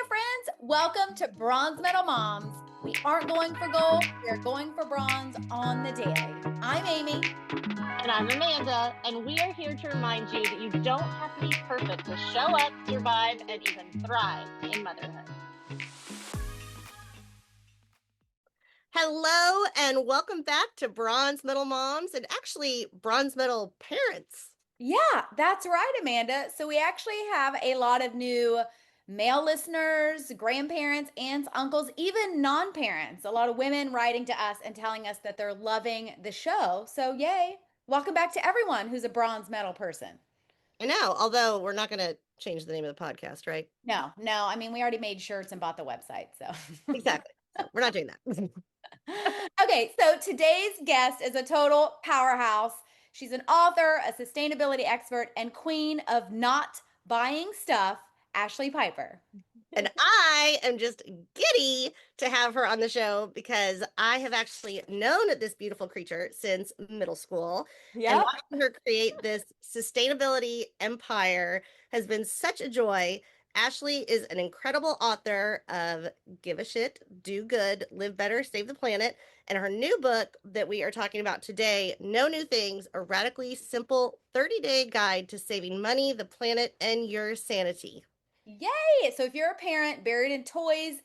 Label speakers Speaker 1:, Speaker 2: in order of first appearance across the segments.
Speaker 1: there, friends. Welcome to Bronze Medal Moms. We aren't going for gold, we're going for bronze on the daily. I'm Amy.
Speaker 2: And I'm Amanda, and we are here to remind you that you don't have to be perfect to show up, survive, and even thrive in motherhood.
Speaker 3: Hello, and welcome back to Bronze Medal Moms, and actually Bronze Medal Parents.
Speaker 1: Yeah, that's right, Amanda. So we actually have a lot of new male listeners, grandparents, aunts, uncles, even non-parents. A lot of women writing to us and telling us that they're loving the show. So yay. Welcome back to everyone who's a bronze medal person.
Speaker 3: I know, although we're not going to change the name of the podcast, right?
Speaker 1: No. I mean, we already made shirts and bought the website, so.
Speaker 3: Exactly. So we're not doing that.
Speaker 1: Okay, so today's guest is a total powerhouse. She's an author, a sustainability expert, and queen of not buying stuff, Ashlee Piper.
Speaker 3: And I am just giddy to have her on the show because I have actually known this beautiful creature since middle school. And watching her create this sustainability empire has been such a joy. Ashlee is an incredible author of Give a Shit, Do Good, Live Better, Save the Planet. And her new book that we are talking about today, No New Things, a radically simple 30-day guide to saving money, the planet, and your sanity.
Speaker 1: Yay! So if you're a parent buried in toys,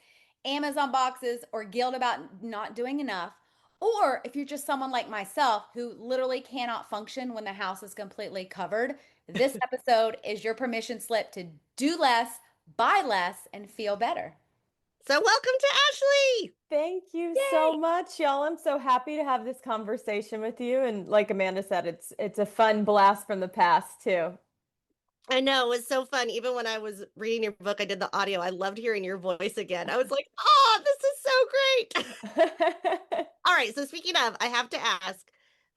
Speaker 1: Amazon boxes, or guilt about not doing enough, or if you're just someone like myself who literally cannot function when the house is completely covered, this episode is your permission slip to do less, buy less, and feel better.
Speaker 3: So welcome to Ashlee.
Speaker 4: Thank you so much, y'all. I'm so happy to have this conversation with you. And like Amanda said, it's a fun blast from the past too.
Speaker 3: I know, it was so fun. Even when I was reading your book, I did the audio. I loved hearing your voice again. I was like, oh, this is so great. All right. So speaking of, I have to ask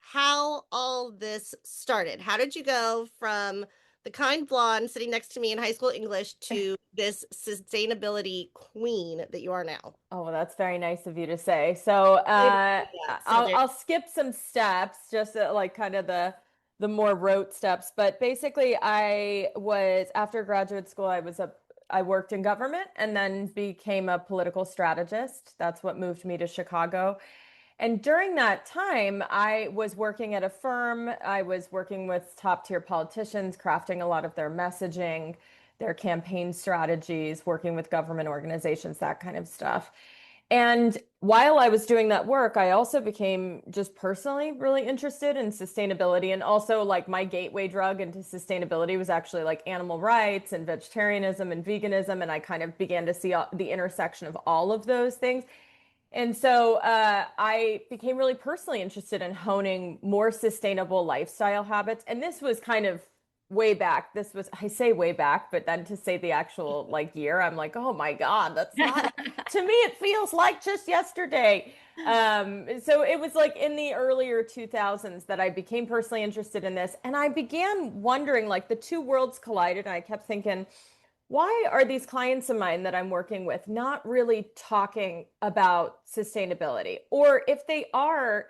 Speaker 3: how all this started. How did you go from the kind blonde sitting next to me in high school English to this sustainability queen that you are now?
Speaker 4: Oh, well, that's very nice of you to say. So I'll skip some steps, just like kind of the more rote steps. But basically, after graduate school, I worked in government and then became a political strategist. That's what moved me to Chicago. And during that time, I was working at a firm. I was working with top tier politicians, crafting a lot of their messaging, their campaign strategies, working with government organizations, that kind of stuff. And while I was doing that work, I also became just personally really interested in sustainability. And also, like, my gateway drug into sustainability was actually like animal rights and vegetarianism and veganism. And I kind of began to see the intersection of all of those things. And so I became really personally interested in honing more sustainable lifestyle habits. And this was kind of way back. I say way back, but then to say the actual like year, I'm like, oh my God, that's not, to me, it feels like just yesterday. So it was like in the earlier 2000s that I became personally interested in this. And I began wondering, like, the two worlds collided. And I kept thinking, why are these clients of mine that I'm working with not really talking about sustainability? Or if they are,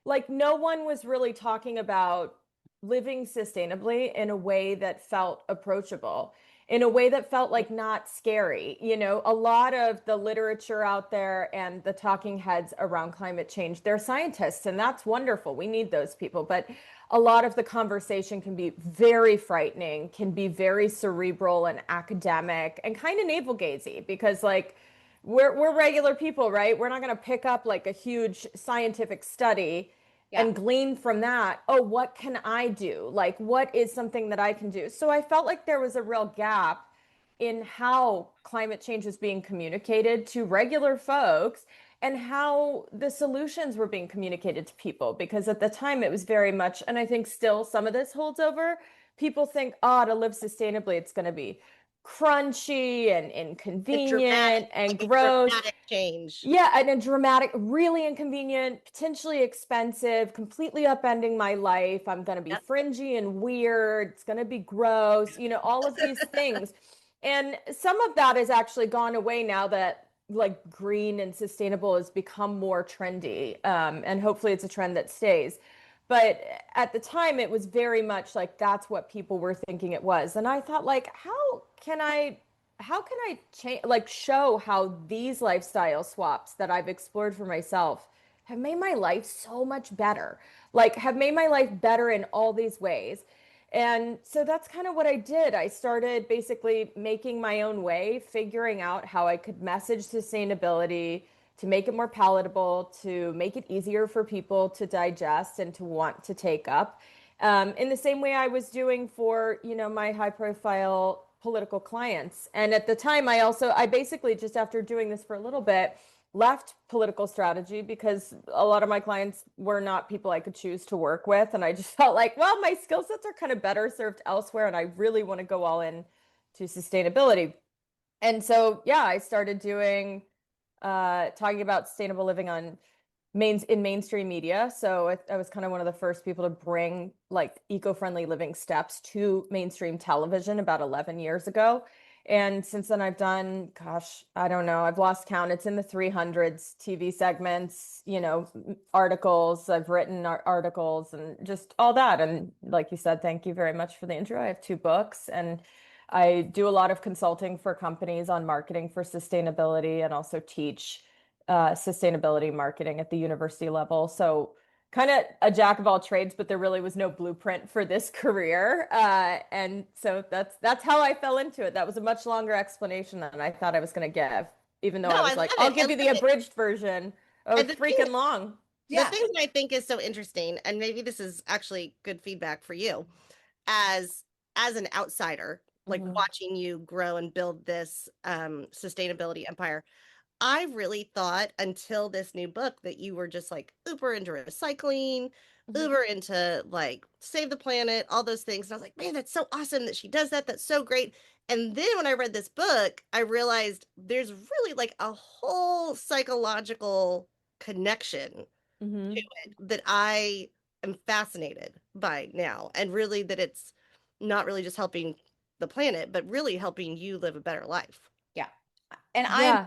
Speaker 4: like, no one was really talking about living sustainably in a way that felt approachable, in a way that felt like not scary. You know, a lot of the literature out there and the talking heads around climate change, they're scientists, and that's wonderful. We need those people. But a lot of the conversation can be very frightening, can be very cerebral and academic and kind of navel-gazy because, like, we're regular people, right? We're not going to pick up like a huge scientific study and glean from that, oh, what can I do? Like, what is something that I can do? So I felt like there was a real gap in how climate change was being communicated to regular folks and how the solutions were being communicated to people. Because at the time it was very much, and I think still some of this holds over, people think, oh, to live sustainably, it's going to be crunchy and inconvenient and gross.
Speaker 3: Dramatic change.
Speaker 4: Yeah, and a dramatic, really inconvenient, potentially expensive, completely upending my life. I'm going to be fringy and weird. It's going to be gross, you know, all of these things. And some of that has actually gone away now that like green and sustainable has become more trendy. And hopefully it's a trend that stays. But at the time, it was very much like that's what people were thinking it was. And I thought, like, how can I how can I change, like show how these lifestyle swaps that I've explored for myself have made my life so much better, like have made my life better in all these ways. And so that's kind of what I did. I started basically making my own way, figuring out how I could message sustainability to make it more palatable, to make it easier for people to digest and to want to take up. In the same way I was doing for, my high profile political clients. And at the time, I basically just after doing this for a little bit, left political strategy because a lot of my clients were not people I could choose to work with. And I just felt like, well, my skill sets are kind of better served elsewhere. And I really want to go all in to sustainability. And so, yeah, I started doing, talking about sustainable living on in mainstream media. So I was kind of one of the first people to bring like eco-friendly living steps to mainstream television about 11 years ago. And since then I've done, gosh, I don't know, I've lost count. It's in the 300s TV segments, articles. I've written articles and just all that. And like you said, thank you very much for the intro. I have 2 books and I do a lot of consulting for companies on marketing for sustainability and also teach sustainability marketing at the university level. So kind of a jack of all trades, but there really was no blueprint for this career. And so that's how I fell into it. That was a much longer explanation than I thought I was going to give, even though
Speaker 3: No,
Speaker 4: I
Speaker 3: I
Speaker 4: was
Speaker 3: love
Speaker 4: like, I'll
Speaker 3: it.
Speaker 4: give you the abridged version. Oh,
Speaker 3: And
Speaker 4: freaking long.
Speaker 3: the
Speaker 1: Yeah.
Speaker 3: thing that I think is so interesting, and maybe this is actually good feedback for you, as an outsider, like
Speaker 4: Mhm.
Speaker 3: watching you grow and build this sustainability empire. I really thought until this new book that you were just like uber into recycling,
Speaker 4: Mhm.
Speaker 3: uber into like save the planet, all those things. And I was like, man, that's so awesome that she does that. That's so great. And then when I read this book, I realized there's really like a whole psychological connection to
Speaker 4: Mhm.
Speaker 3: it that I am fascinated by now. And really that it's not really just helping the planet, but really helping you live a better life.
Speaker 1: Yeah. And I'm
Speaker 4: Yeah.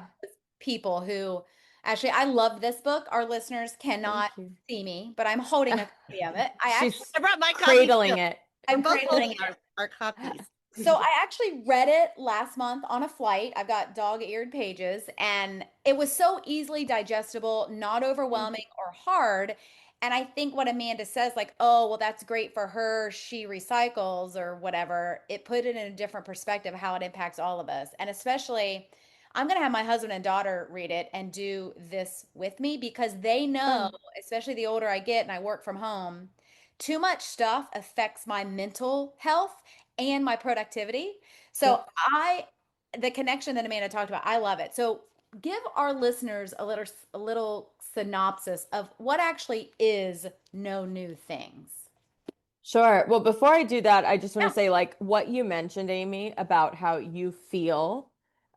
Speaker 1: people who actually, I love this book. Our listeners cannot
Speaker 4: Thank you.
Speaker 1: see me, but I'm holding a copy of it.
Speaker 4: She's
Speaker 3: I brought my copy too.
Speaker 4: cradling it.
Speaker 3: We're
Speaker 1: I'm
Speaker 3: both
Speaker 1: cradling
Speaker 3: holding
Speaker 1: it.
Speaker 3: our copies.
Speaker 1: So I actually read it last month on a flight. I've got dog-eared pages, and it was so easily digestible, not overwhelming or hard. And I think what Amanda says, like, oh, well, that's great for her. She recycles or whatever. It put it in a different perspective how it impacts all of us. And especially, I'm going to have my husband and daughter read it and do this with me because they know,
Speaker 4: Fun.
Speaker 1: especially the older I get and I work from home, too much stuff affects my mental health and my productivity. So
Speaker 4: Yep.
Speaker 1: the connection that Amanda talked about, I love it. So give our listeners a little synopsis of what actually is no new things.
Speaker 4: Sure. Well, before I do that, I just want
Speaker 1: Yeah.
Speaker 4: to say like what you mentioned, Amy, about how you feel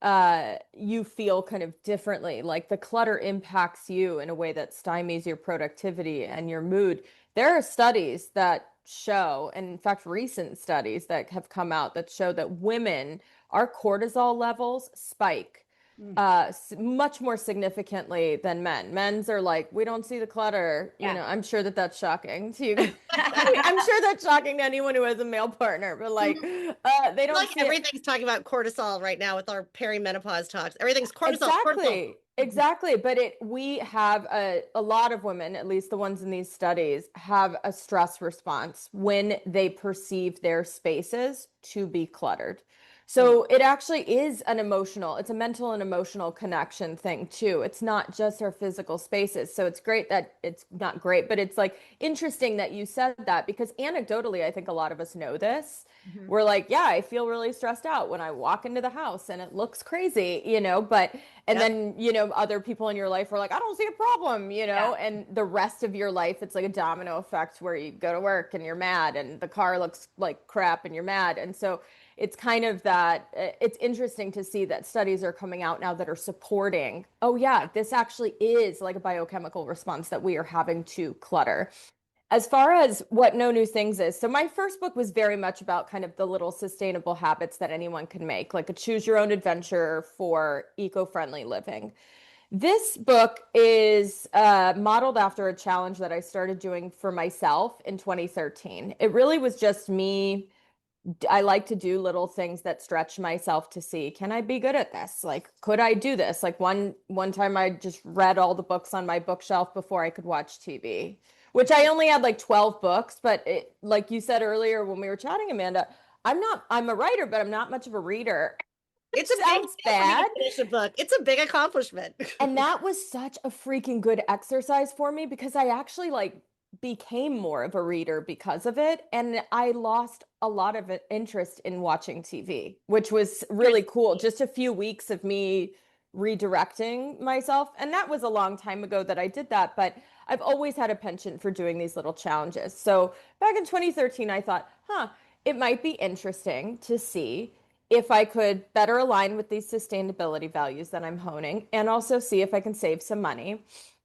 Speaker 4: kind of differently, like the clutter impacts you in a way that stymies your productivity and your mood. There are studies that show, and in fact, recent studies that have come out that show that women, our cortisol levels spike
Speaker 1: Mm.
Speaker 4: much more significantly than men. Men's are like, we don't see the clutter.
Speaker 1: Yeah.
Speaker 4: I'm sure that that's shocking to you. I'm sure that's shocking to anyone who has a male partner, but like, they don't
Speaker 3: Like
Speaker 4: see it.
Speaker 3: everything's talking about cortisol right now with our perimenopause talks. Everything's cortisol, cortisol.
Speaker 4: Exactly. Exactly. But we have a lot of women, at least the ones in these studies, have a stress response when they perceive their spaces to be cluttered. So it actually is it's a mental and emotional connection thing too. It's not just our physical spaces. So it's not great, but it's like interesting that you said that because anecdotally, I think a lot of us know this.
Speaker 1: Mhm.
Speaker 4: We're like, yeah, I feel really stressed out when I walk into the house and it looks crazy, but and
Speaker 3: Yep.
Speaker 4: then, other people in your life are like, I don't see a problem,
Speaker 1: Yeah.
Speaker 4: and the rest of your life, it's like a domino effect where you go to work and you're mad and the car looks like crap and you're mad. And so it's kind of that it's interesting to see that studies are coming out now that are supporting, oh, yeah, this actually is like a biochemical response that we are having to clutter. As far as what No New Things is, so my first book was very much about kind of the little sustainable habits that anyone can make, like a choose your own adventure for eco-friendly living. This book is modeled after a challenge that I started doing for myself in 2013. It really was just me I like to do little things that stretch myself to see, can I be good at this? Like, could I do this? Like one time I just read all the books on my bookshelf before I could watch TV, which I only had like 12 books, but it, like you said earlier when we were chatting, Amanda, I'm a writer, but I'm not much of a reader. Which
Speaker 3: It's a big
Speaker 4: sounds
Speaker 3: deal for me
Speaker 4: bad.
Speaker 3: to finish a book. It's a big accomplishment.
Speaker 4: And that was such a freaking good exercise for me because I actually like became more of a reader because of it. And I lost a lot of interest in watching TV, which was really cool. Just a few weeks of me redirecting myself. And that was a long time ago that I did that, but I've always had a penchant for doing these little challenges. So back in 2013, I thought, it might be interesting to see if I could better align with these sustainability values that I'm honing and also see if I can save some money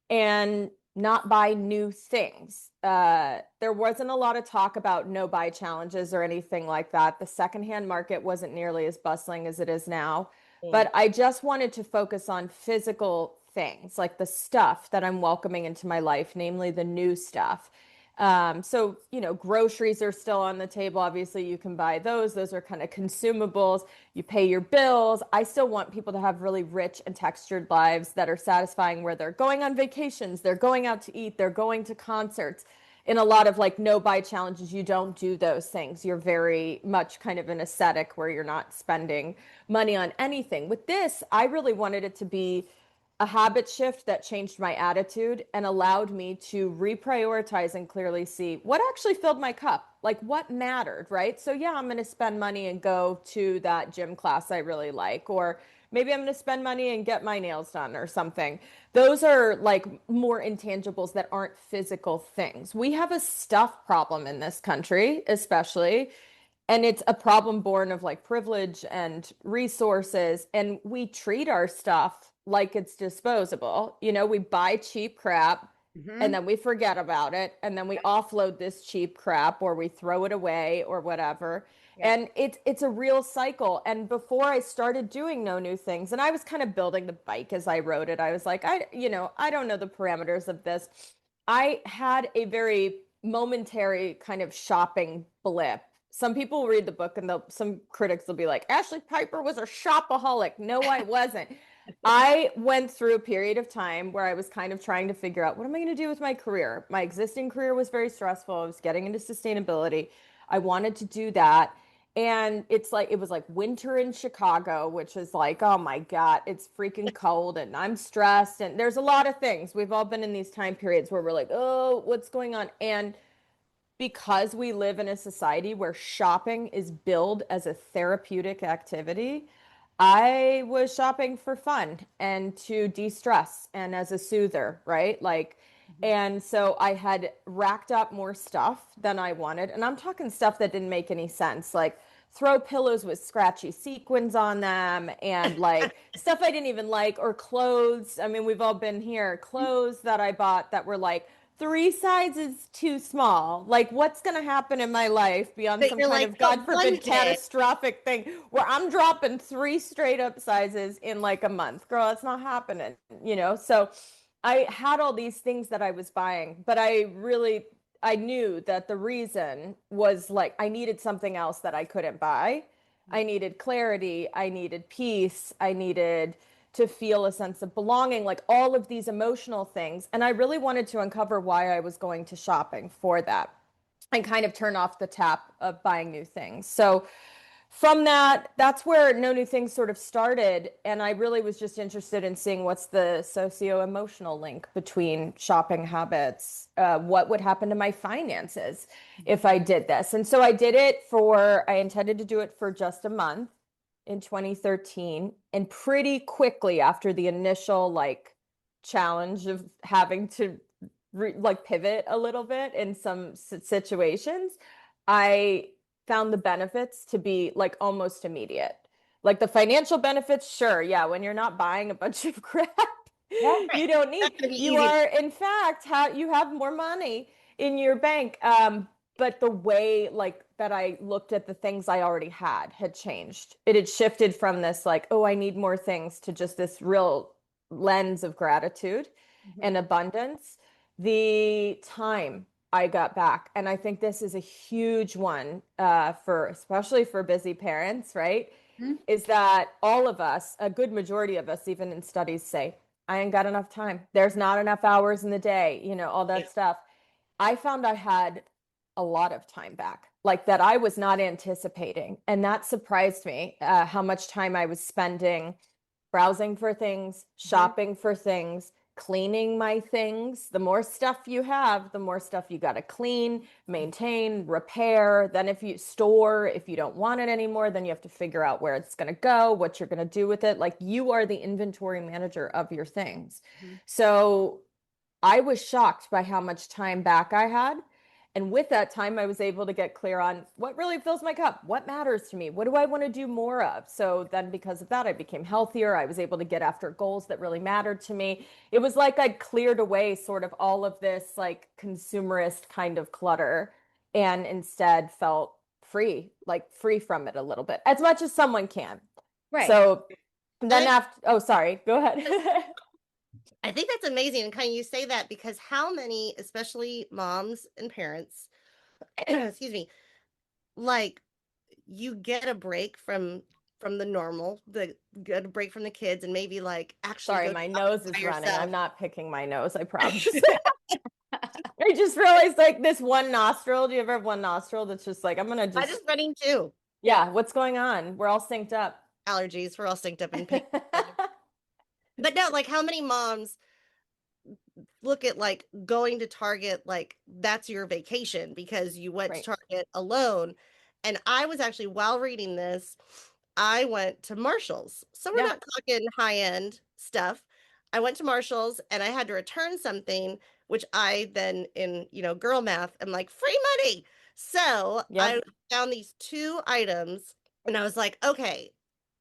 Speaker 4: and not buy new things. There wasn't a lot of talk about no buy challenges or anything like that. The secondhand market wasn't nearly as bustling as it is now, but I just wanted to focus on physical things like the stuff that I'm welcoming into my life, namely the new stuff. So, groceries are still on the table. Obviously, you can buy those. Those are kind of consumables. You pay your bills. I still want people to have really rich and textured lives that are satisfying where they're going on vacations, they're going out to eat, they're going to concerts. In a lot of like no buy challenges, you don't do those things. You're very much kind of an ascetic where you're not spending money on anything. With this, I really wanted it to be a habit shift that changed my attitude and allowed me to reprioritize and clearly see what actually filled my cup, like what mattered, right? So, yeah, I'm going to spend money and go to that gym class I really like, or maybe I'm going to spend money and get my nails done or something. Those are like more intangibles that aren't physical things. We have a stuff problem in this country, especially. And it's a problem born of like privilege and resources. And we treat our stuff like it's disposable. We buy cheap crap and then we forget about it. And then we offload this cheap crap or we throw it away or whatever.
Speaker 1: Yeah.
Speaker 4: And it's a real cycle. And before I started doing no new things, and I was kind of building the bike as I rode it, I was like, I don't know the parameters of this. I had a very momentary kind of shopping blip. Some people will read the book and some critics will be like, Ashlee Piper was a shopaholic. No, I wasn't. I went through a period of time where I was kind of trying to figure out what am I going to do with my career? My existing career was very stressful. I was getting into sustainability. I wanted to do that. And it was like winter in Chicago, which is like, oh my God, it's freaking cold and I'm stressed. And there's a lot of things. We've all been in these time periods where we're like, oh, what's going on? And because we live in a society where shopping is billed as a therapeutic activity, I was shopping for fun and to de-stress and as a soother, right? Like, and so I had racked up more stuff than I wanted. And I'm talking stuff that didn't make any sense, like throw pillows with scratchy sequins on them and like stuff I didn't even like, or clothes. I mean, we've all been here, clothes that I bought that were like 3 sizes too small. Like, what's going to happen in my life beyond some kind of, God forbid, catastrophic thing where I'm dropping 3 straight up sizes in like a month? Girl, it's not happening, So I had all these things that I was buying, but I knew that the reason was like I needed something else that I couldn't buy. I needed clarity. I needed peace. I needed to feel a sense of belonging, like all of these emotional things. And I really wanted to uncover why I was going to shopping for that and kind of turn off the tap of buying new things. So from that's where No New Things sort of started. And I really was just interested in seeing what's the socio-emotional link between shopping habits, what would happen to my finances if I did this. And so I intended to do it for just a month in 2013, and pretty quickly after the initial like challenge of having to pivot a little bit in some situations, I found the benefits to be like almost immediate. Like the financial benefits, sure, yeah, when you're not buying a bunch of crap, you don't need. You are, in fact, you have more money in your bank. But the way like that I looked at the things I already had changed. It had shifted from this like, oh, I need more things to just this real lens of gratitude and abundance. The time I got back. And I think this is a huge one especially for busy parents, right?
Speaker 1: Mhm.
Speaker 4: Is that all of us, a good majority of us, even in studies, say, I ain't got enough time. There's not enough hours in the day, all that stuff. I found I had a lot of time back, like that I was not anticipating. And that surprised me, how much time I was spending browsing for things, shopping for things, cleaning my things. The more stuff you have, the more stuff you got to clean, maintain, repair. Then if you don't want it anymore, then you have to figure out where it's going to go, what you're going to do with it. Like you are the inventory manager of your things. So I was shocked by how much time back I had. And with that time, I was able to get clear on what really fills my cup, what matters to me, what do I want to do more of. So then, because of that, I became healthier. I was able to get after goals that really mattered to me. It was like I'd cleared away sort of all of this like consumerist kind of clutter and instead felt free, like free from it a little bit, as much as someone can.
Speaker 1: Right.
Speaker 4: So then oh, sorry, go ahead.
Speaker 3: I think that's amazing. And kind of you say that because how many, especially moms and parents, excuse me, like you get a break from the normal, get a break from the kids and maybe like actually
Speaker 4: Sorry,
Speaker 3: go
Speaker 4: my nose
Speaker 3: by
Speaker 4: is running.
Speaker 3: yourself.
Speaker 4: I'm not picking my nose, I promise. I just realized like this one nostril. Do you ever have one nostril that's just like, I'm gonna
Speaker 3: I
Speaker 4: just,
Speaker 3: just running too.
Speaker 4: yeah, what's going on? We're all synced up.
Speaker 3: Allergies. We're all synced up in pain. But no, like how many moms look at like going to Target, like that's your vacation because you went to
Speaker 4: Right.
Speaker 3: Target alone. And I was actually, while reading this, I went to Marshall's. So we're
Speaker 4: Yeah.
Speaker 3: not talking high end stuff. I went to Marshall's and I had to return something, which I then, in girl math, I'm like, free money. So I
Speaker 4: Yep.
Speaker 3: found these two items and I was like, okay,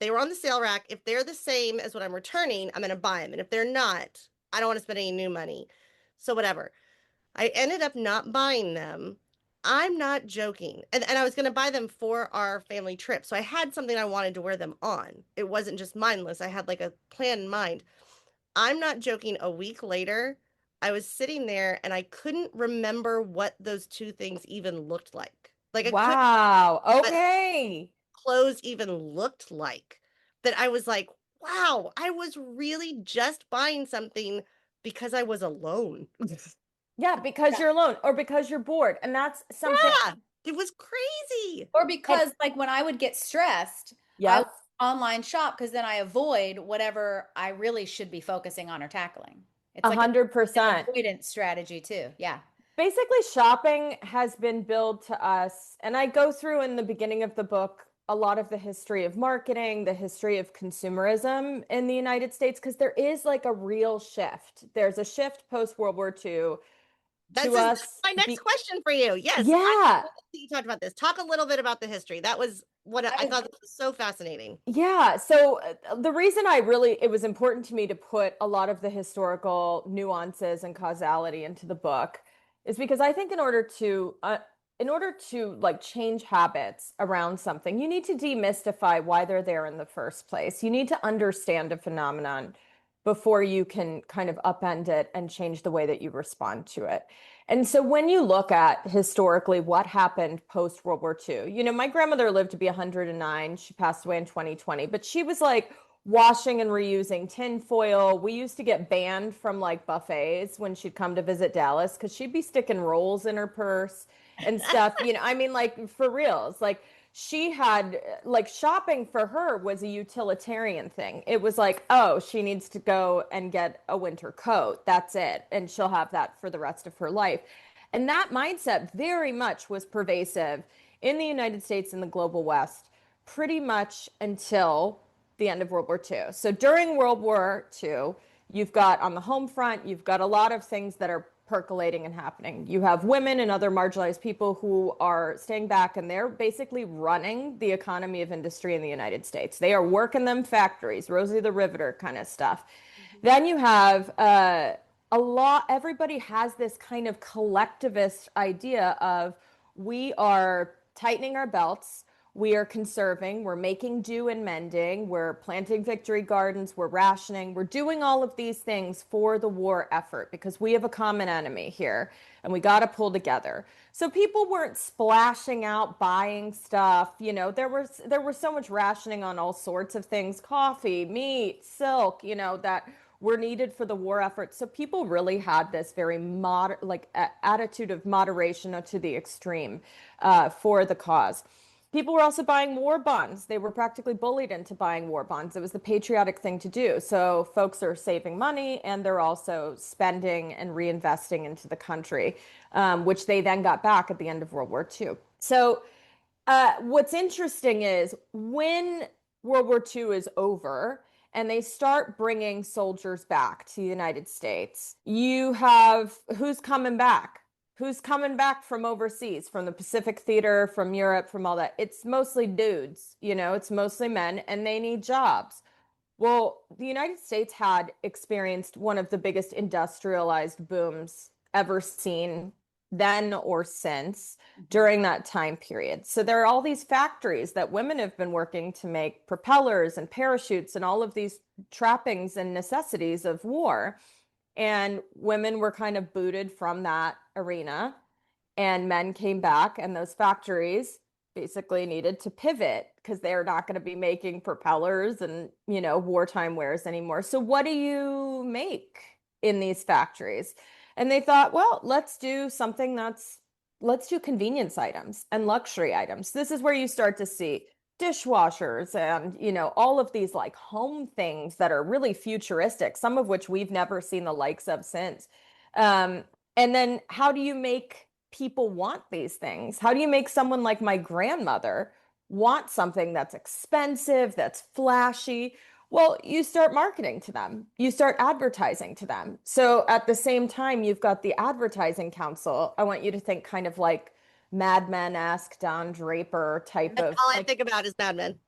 Speaker 3: they were on the sale rack. If they're the same as what I'm returning, I'm going to buy them. And if they're not, I don't want to spend any new money. So whatever. I ended up not buying them. I'm not joking. And I was going to buy them for our family trip. So I had something I wanted to wear them on. It wasn't just mindless. I had like a plan in mind. I'm not joking. A week later, I was sitting there and I couldn't remember what those two things even looked like. Like I couldn't
Speaker 4: Wow.
Speaker 3: what
Speaker 4: Okay.
Speaker 3: clothes even looked like. That I was like, wow, I was really just buying something because I was alone.
Speaker 4: Yeah, because you're alone or because you're bored. And that's something.
Speaker 3: Yeah, it was crazy.
Speaker 1: Or
Speaker 4: And
Speaker 1: because like when I would get stressed, I would
Speaker 4: yes,
Speaker 1: online shop because then I avoid whatever I really should be focusing on or tackling. It's like an
Speaker 4: 100%.
Speaker 1: avoidance strategy too. Yeah.
Speaker 4: Basically, shopping has been billed to us, and I go through in the beginning of the book a lot of the history of marketing, the history of consumerism in the United States, because there is like a real shift. There's a shift post World War II to
Speaker 3: That's
Speaker 4: us.
Speaker 3: my next question for you. Yes, I
Speaker 4: Yeah,
Speaker 3: love that you talked about this. Talk a little bit about the history. That was what
Speaker 1: I
Speaker 3: I
Speaker 1: was
Speaker 3: thought this was so fascinating.
Speaker 4: yeah. So the reason it was important to me to put a lot of the historical nuances and causality into the book is because I think in order to like change habits around something, you need to demystify why they're there in the first place. You need to understand a phenomenon before you can kind of upend it and change the way that you respond to it. And so when you look at historically what happened post World War II, my grandmother lived to be 109. She passed away in 2020, but she was like washing and reusing tin foil. We used to get banned from like buffets when she'd come to visit Dallas because she'd be sticking rolls in her purse and stuff. I mean, like for reals, like she had like shopping for her was a utilitarian thing. It was like, oh, she needs to go and get a winter coat. That's it. And she'll have that for the rest of her life. And that mindset very much was pervasive in the United States and the global West pretty much until the end of World War II. So during World War II, you've got on the home front, you've got a lot of things that are percolating and happening. You have women and other marginalized people who are staying back and they're basically running the economy of industry in the United States. They are working them factories, Rosie the Riveter kind of stuff. Then you have everybody has this kind of collectivist idea of we are tightening our belts. we are conserving, we're making do and mending, we're planting victory gardens, we're rationing, we're doing all of these things for the war effort because we have a common enemy here and we got to pull together. So people weren't splashing out buying stuff. There was so much rationing on all sorts of things, coffee, meat, silk, that were needed for the war effort. So people really had this very attitude of moderation to the extreme for the cause. People were also buying war bonds. They were practically bullied into buying war bonds. It was the patriotic thing to do. So folks are saving money and they're also spending and reinvesting into the country, which they then got back at the end of World War II. So what's interesting is when World War II is over and they start bringing soldiers back to the United States, you have who's coming back? Who's coming back from overseas, from the Pacific Theater, from Europe, from all that? It's mostly dudes, it's mostly men, and they need jobs. Well, the United States had experienced one of the biggest industrialized booms ever seen then or since during that time period. So there are all these factories that women have been working to make propellers and parachutes and all of these trappings and necessities of war. And women were kind of booted from that arena, and men came back, and those factories basically needed to pivot because they're not going to be making propellers and, wartime wares anymore. So what do you make in these factories? And they thought, well, let's do convenience items and luxury items. This is where you start to see dishwashers and, all of these like home things that are really futuristic, some of which we've never seen the likes of since. And then how do you make people want these things? How do you make someone like my grandmother want something that's expensive, that's flashy? Well, you start marketing to them. You start advertising to them. So at the same time, you've got the advertising council. I want you to think kind of like Mad Men-esque Don Draper type
Speaker 3: That's
Speaker 4: of
Speaker 3: all I think about is Mad Men.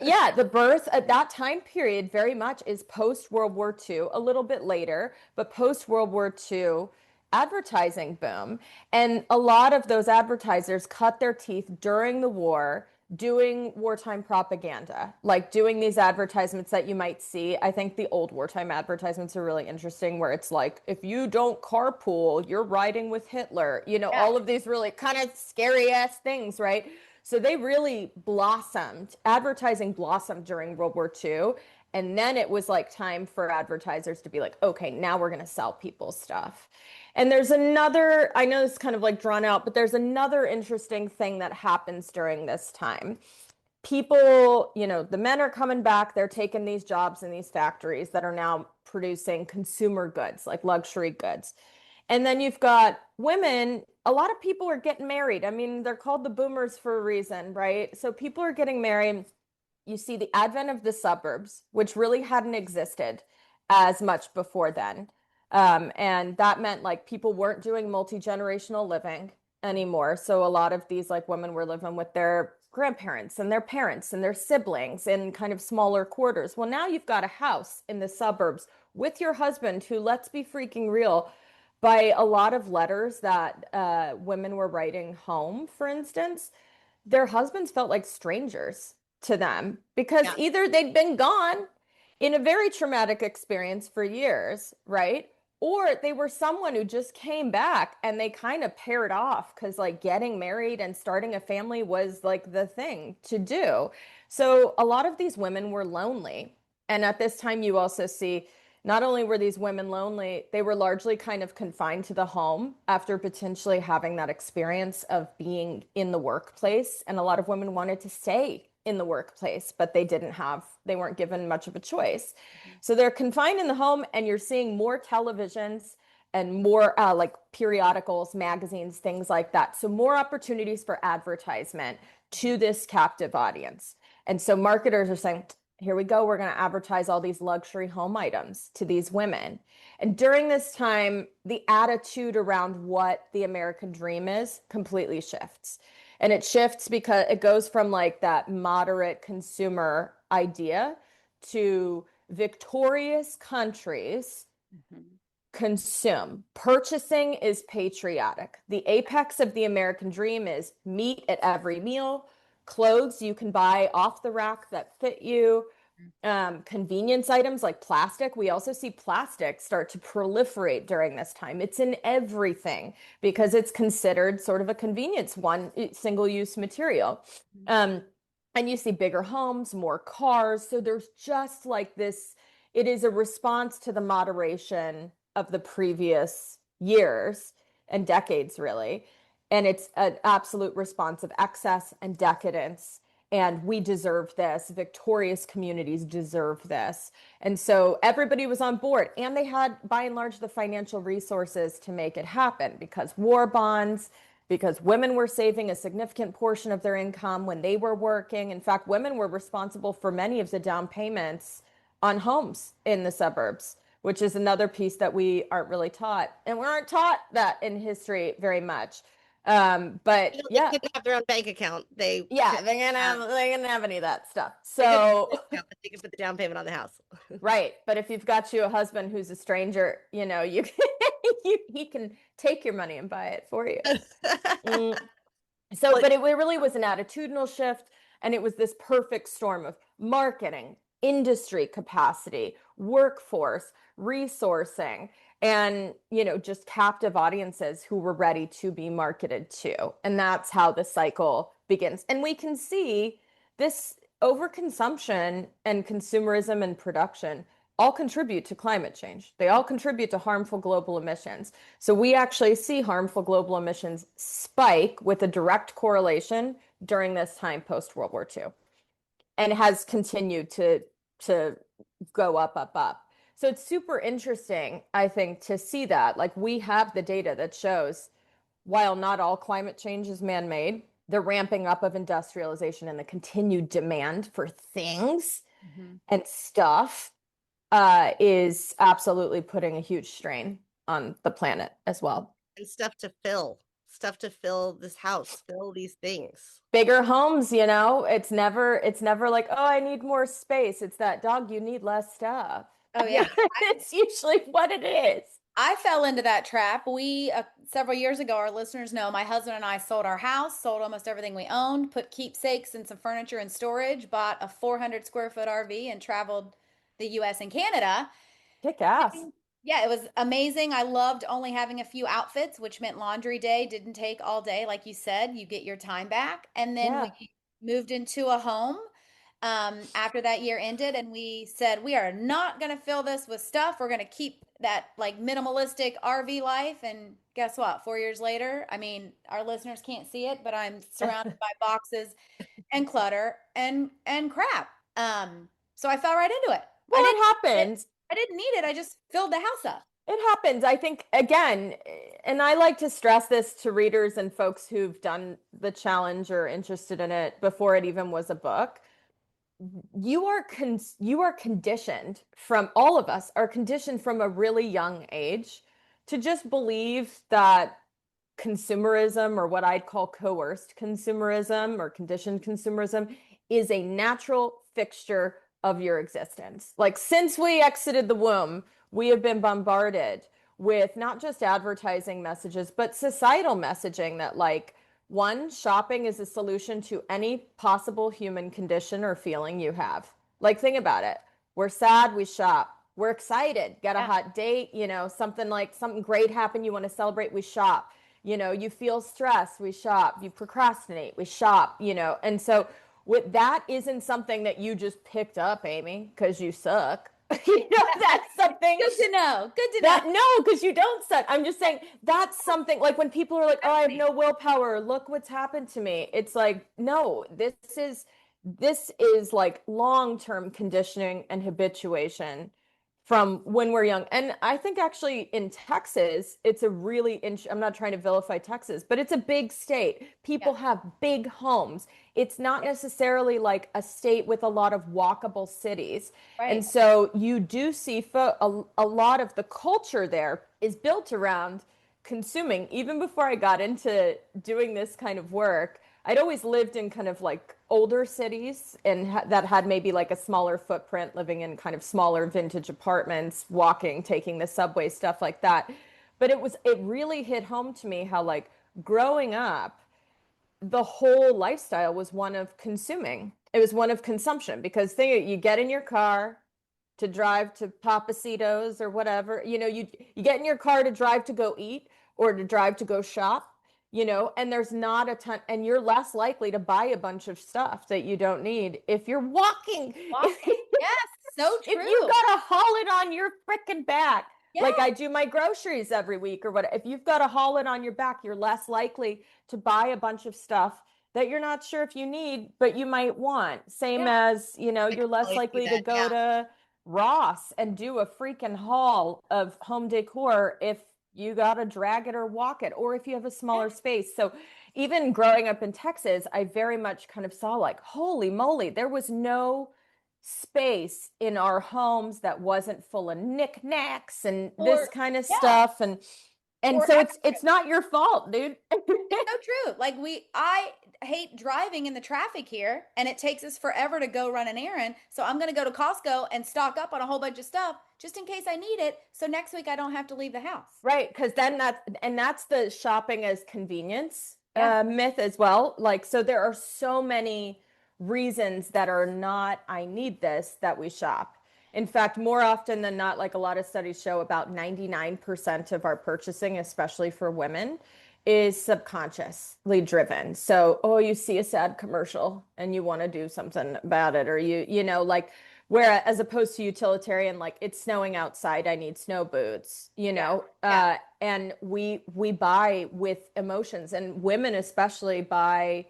Speaker 4: yeah, the birth at that time period very much is post World War II, a little bit later, but post World War II advertising boom. And a lot of those advertisers cut their teeth during the war doing wartime propaganda, like doing these advertisements that you might see. I think the old wartime advertisements are really interesting, where it's like, if you don't carpool, you're riding with Hitler, all of these really kind of scary ass things, right? So they really blossomed, advertising blossomed during World War II. And then it was like time for advertisers to be like, okay, now we're going to sell people stuff. And there's another, I know it's kind of like drawn out, but there's another interesting thing that happens during this time. People, the men are coming back, they're taking these jobs in these factories that are now producing consumer goods, like luxury goods. And then you've got women, a lot of people are getting married. I mean, they're called the boomers for a reason, right? So people are getting married. You see the advent of the suburbs, which really hadn't existed as much before then. And that meant like people weren't doing multi-generational living anymore. So a lot of these like women were living with their grandparents and their parents and their siblings in kind of smaller quarters. Well, now you've got a house in the suburbs with your husband who, let's be freaking real, by a lot of letters that women were writing home, for instance, their husbands felt like strangers to them because either they'd been gone in a very traumatic experience for years, right? Or they were someone who just came back and they kind of paired off because like getting married and starting a family was like the thing to do. So a lot of these women were lonely. And at this time, you also see not only were these women lonely, they were largely kind of confined to the home after potentially having that experience of being in the workplace. And a lot of women wanted to stay in the workplace, but they weren't given much of a choice. So they're confined in the home, and you're seeing more televisions and more like periodicals, magazines, things like that. So more opportunities for advertisement to this captive audience. And so marketers are saying, here we go, we're going to advertise all these luxury home items to these women. And during this time, the attitude around what the American dream is completely shifts. And it shifts because it goes from like that moderate consumer idea to victorious countries consume. Purchasing is patriotic. The apex of the American dream is meat at every meal, clothes you can buy off the rack that fit you. Convenience items like plastic. We also see plastic start to proliferate during this time. It's in everything because it's considered sort of a convenience one, single-use material. And you see bigger homes, more cars. So there's just like this, it is a response to the moderation of the previous years and decades, really. And it's an absolute response of excess and decadence. And we deserve this. Victorious communities deserve this. And so everybody was on board. And they had, by and large, the financial resources to make it happen because war bonds, because women were saving a significant portion of their income when they were working. In fact, women were responsible for many of the down payments on homes in the suburbs, which is another piece that we aren't really taught. And we aren't taught that in history very much. But
Speaker 3: They
Speaker 4: yeah,
Speaker 3: couldn't have their own bank account. They
Speaker 4: yeah,
Speaker 3: couldn't
Speaker 4: they didn't have any of that stuff.
Speaker 3: they couldn't have
Speaker 4: So
Speaker 3: a bank account, but they could put the down payment on the house.
Speaker 4: right, but if you've got you a husband who's a stranger, you know, you he can take your money and buy it for you. Mm. So, but it really was an attitudinal shift, and it was this perfect storm of marketing, industry capacity, workforce, resourcing, and, you know, just captive audiences who were ready to be marketed to. And that's how the cycle begins. And we can see this overconsumption and consumerism and production all contribute to climate change. They all contribute to harmful global emissions. So we actually see harmful global emissions spike with a direct correlation during this time post World War II, and has continued to go up, up, up. So it's super interesting, I think, to see that. Like, we have the data that shows while not all climate change is man-made, the ramping up of industrialization and the continued demand for things and stuff is absolutely putting a huge strain on the planet as well.
Speaker 3: And stuff to fill this house, fill these things.
Speaker 4: Bigger homes, you know, it's never like, oh, I need more space. It's that, dog, you need less stuff.
Speaker 1: Oh yeah.
Speaker 4: It's usually what it is.
Speaker 1: I fell into that trap. We, several years ago, our listeners know my husband and I sold our house, sold almost everything we owned, put keepsakes and some furniture in storage, bought a 400 square foot RV, and traveled the US and Canada.
Speaker 4: Kick ass.
Speaker 1: Yeah, it was amazing. I loved only having a few outfits, which meant laundry day didn't take all day. Like you said, you get your time back. And then
Speaker 4: Yeah.
Speaker 1: we moved into a home after that year ended, and we said, we are not going to fill this with stuff. We're going to keep that like minimalistic RV life. And guess what? 4 years later, I mean, our listeners can't see it, but I'm surrounded by boxes and clutter and crap. So I fell right into it.
Speaker 4: Well, it happens.
Speaker 1: I didn't need it. I just filled the house up.
Speaker 4: It happens. I think, again, and I like to stress this to readers and folks who've done the challenge or interested in it before it even was a book. You are conditioned, from all of us are conditioned from a really young age to just believe that consumerism, or what I'd call coerced consumerism or conditioned consumerism, is a natural fixture of your existence. Like, since we exited the womb, we have been bombarded with not just advertising messages, but societal messaging that, like, one, shopping is a solution to any possible human condition or feeling you have. Like, think about it. We're sad, we shop. We're excited, get a hot date, you know, something great happened, you want to celebrate, we shop. You know, you feel stressed, we shop. You procrastinate, we shop, you know. And so with that isn't something that you just picked up, Amy, because you suck. You know, that's something.
Speaker 1: Good to know. Good to know.
Speaker 4: No, because you don't suck. I'm just saying that's something, like, when people are like, oh, I have no willpower, look what's happened to me. It's like, no, this is like long-term conditioning and habituation from when we're young. And I think actually in Texas, it's a really, I'm not trying to vilify Texas, but it's a big state. People have big homes. It's not necessarily like a state with a lot of walkable cities.
Speaker 1: Right.
Speaker 4: And so you do see a lot of the culture there is built around consuming. Even before I got into doing this kind of work, I'd always lived in kind of like older cities and that had maybe like a smaller footprint, living in kind of smaller vintage apartments, walking, taking the subway, stuff like that. But it really hit home to me how, like, growing up, the whole lifestyle was one of consuming. It was one of consumption because you get in your car to drive to Papacitos or whatever, you get in your car to drive to go eat or to drive to go shop, and there's not a ton, and you're less likely to buy a bunch of stuff that you don't need if you're walking.
Speaker 1: Yes, so
Speaker 4: If
Speaker 1: true.
Speaker 4: you gotta haul it on your freaking back, like
Speaker 1: Yeah.
Speaker 4: I do my groceries every week or what, if you've got to haul it on your back, you're less likely to buy a bunch of stuff that you're not sure if you need, but you might want. Same as, you're less likely to go to Ross and do a freaking haul of home decor if you got to drag it or walk it, or if you have a smaller space. So even growing up in Texas, I very much kind of saw like, holy moly, there was no space in our homes that wasn't full of knickknacks and this kind of stuff. And so it's not your fault, dude.
Speaker 1: So true. Like I hate driving in the traffic here, and it takes us forever to go run an errand. So I'm going to go to Costco and stock up on a whole bunch of stuff just in case I need it. So next week I don't have to leave the house.
Speaker 4: Right. Because then that's the shopping as convenience myth as well. Like, so there are so many reasons that are not, I need this, that we shop. In fact, more often than not, like a lot of studies show, about 99% of our purchasing, especially for women, is subconsciously driven. So, oh, you see a sad commercial and you want to do something about it, or like, where as opposed to utilitarian, like it's snowing outside, I need snow boots, and we buy with emotions, and women especially buy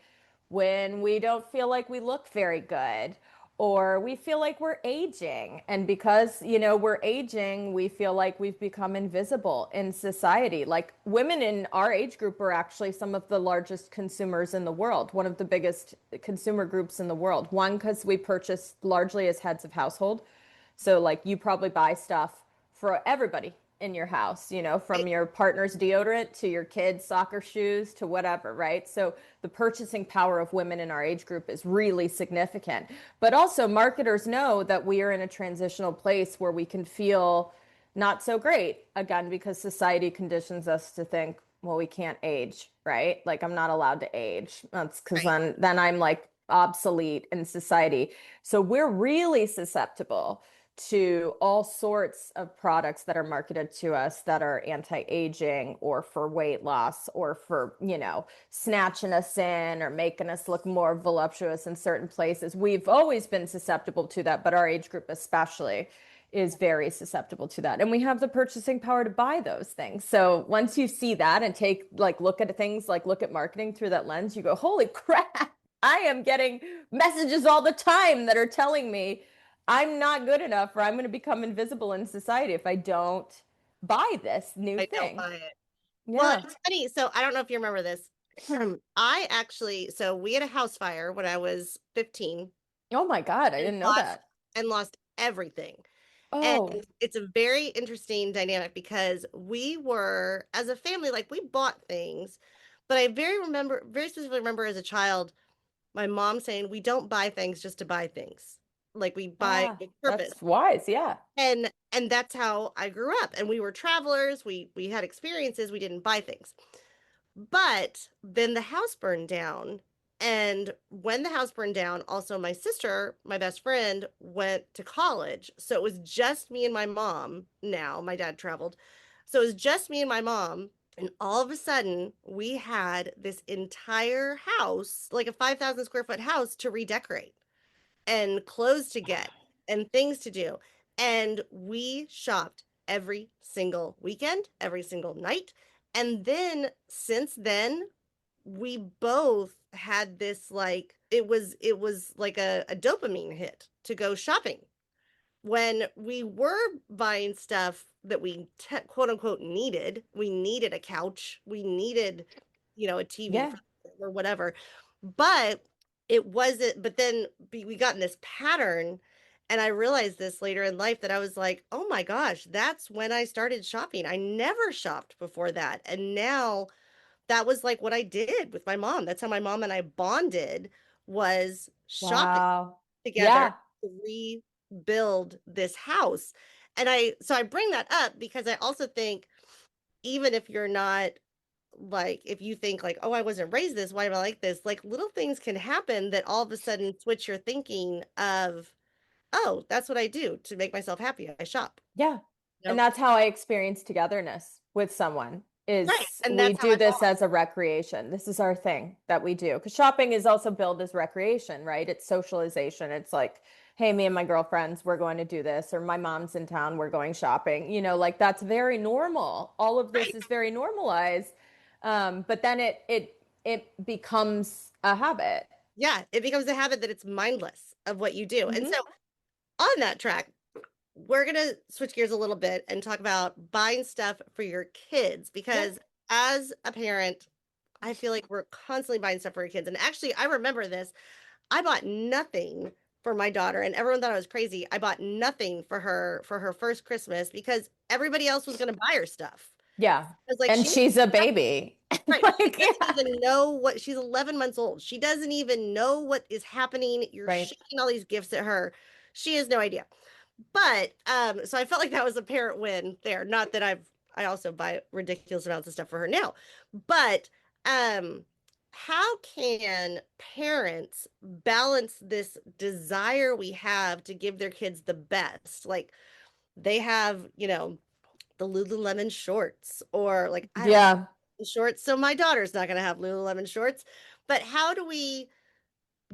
Speaker 4: when we don't feel like we look very good, or we feel like we're aging. And because, we're aging, we feel like we've become invisible in society. Like women in our age group are actually some of the largest consumers in the world, one of the biggest consumer groups in the world. One, because we purchase largely as heads of household. So like you probably buy stuff for everybody in your house, from your partner's deodorant to your kids' soccer shoes to whatever, right? So the purchasing power of women in our age group is really significant. But also marketers know that we are in a transitional place where we can feel not so great, again, because society conditions us to think, well, we can't age, right? Like I'm not allowed to age. That's because then I'm like obsolete in society. So we're really susceptible to all sorts of products that are marketed to us that are anti-aging or for weight loss or for, snatching us in or making us look more voluptuous in certain places. We've always been susceptible to that, but our age group especially is very susceptible to that. And we have the purchasing power to buy those things. So once you see that and look at things, like look at marketing through that lens, you go, holy crap, I am getting messages all the time that are telling me I'm not good enough, or I'm going to become invisible in society if I don't buy this new thing.
Speaker 3: Don't buy it.
Speaker 4: Yeah.
Speaker 3: Well, it's funny. So I don't know if you remember this. So we had a house fire when I was 15.
Speaker 4: Oh my God, I didn't know that.
Speaker 3: And lost everything.
Speaker 4: Oh.
Speaker 3: And it's a very interesting dynamic because we were, as a family, like we bought things, but I very specifically remember as a child, my mom saying, we don't buy things just to buy things. Like we buy with purpose.
Speaker 4: That's wise, yeah.
Speaker 3: And that's how I grew up. And we were travelers. We had experiences. We didn't buy things. But then the house burned down. And when the house burned down, also my sister, my best friend, went to college. So it was just me and my mom now. My dad traveled. So it was just me and my mom. And all of a sudden, we had this entire house, like a 5,000 square foot house to redecorate and clothes to get and things to do. And we shopped every single weekend, every single night. And then since then, we both had this like it was like a dopamine hit to go shopping. When we were buying stuff that we quote unquote needed, we needed a couch, we needed, a TV or whatever. But it wasn't, but then we got in this pattern. And I realized this later in life that I was like, oh my gosh, that's when I started shopping. I never shopped before that. And now that was like what I did with my mom. That's how my mom and I bonded, was shopping together to rebuild this house. And so I bring that up because I also think even if you're not like if you think like, oh, I wasn't raised this, why am I like this? Like little things can happen that all of a sudden switch your thinking of, oh, that's what I do to make myself happy. I shop.
Speaker 4: Yeah. And
Speaker 3: Nope.
Speaker 4: that's how I experience togetherness with someone
Speaker 3: Right.
Speaker 4: is
Speaker 3: And
Speaker 4: we
Speaker 3: that's how
Speaker 4: do
Speaker 3: I
Speaker 4: this
Speaker 3: thought.
Speaker 4: as a recreation. This is our thing that we do. Because shopping is also billed as recreation, right? It's socialization. It's like, hey, me and my girlfriends, we're going to do this, or my mom's in town, we're going shopping. Like that's very normal. All of this
Speaker 3: Right.
Speaker 4: is very normalized. But then it becomes a habit.
Speaker 3: Yeah. It becomes a habit that it's mindless of what you do. And
Speaker 4: Mhm.
Speaker 3: so on that track, we're going to switch gears a little bit and talk about buying stuff for your kids
Speaker 4: Yeah.
Speaker 3: because as a parent, I feel like we're constantly buying stuff for our kids. And actually, I remember this. I bought nothing for my daughter, and everyone thought I was crazy. I bought nothing for her first Christmas because everybody else was going to buy her stuff.
Speaker 4: Yeah.
Speaker 3: It's like
Speaker 4: And
Speaker 3: she
Speaker 4: she's a baby.
Speaker 3: right. She
Speaker 4: Like,
Speaker 3: doesn't
Speaker 4: yeah.
Speaker 3: even know what she's 11 months old. She doesn't even know what is happening. You're
Speaker 4: Right.
Speaker 3: shaking all these gifts at her. She has no idea. But so I felt like that was a parent win there. Not that I also buy ridiculous amounts of stuff for her now. But how can parents balance this desire we have to give their kids the best? Like they have, the Lululemon shorts or like I don't
Speaker 4: Yeah.
Speaker 3: shorts. So my daughter's not going to have Lululemon shorts. But how do we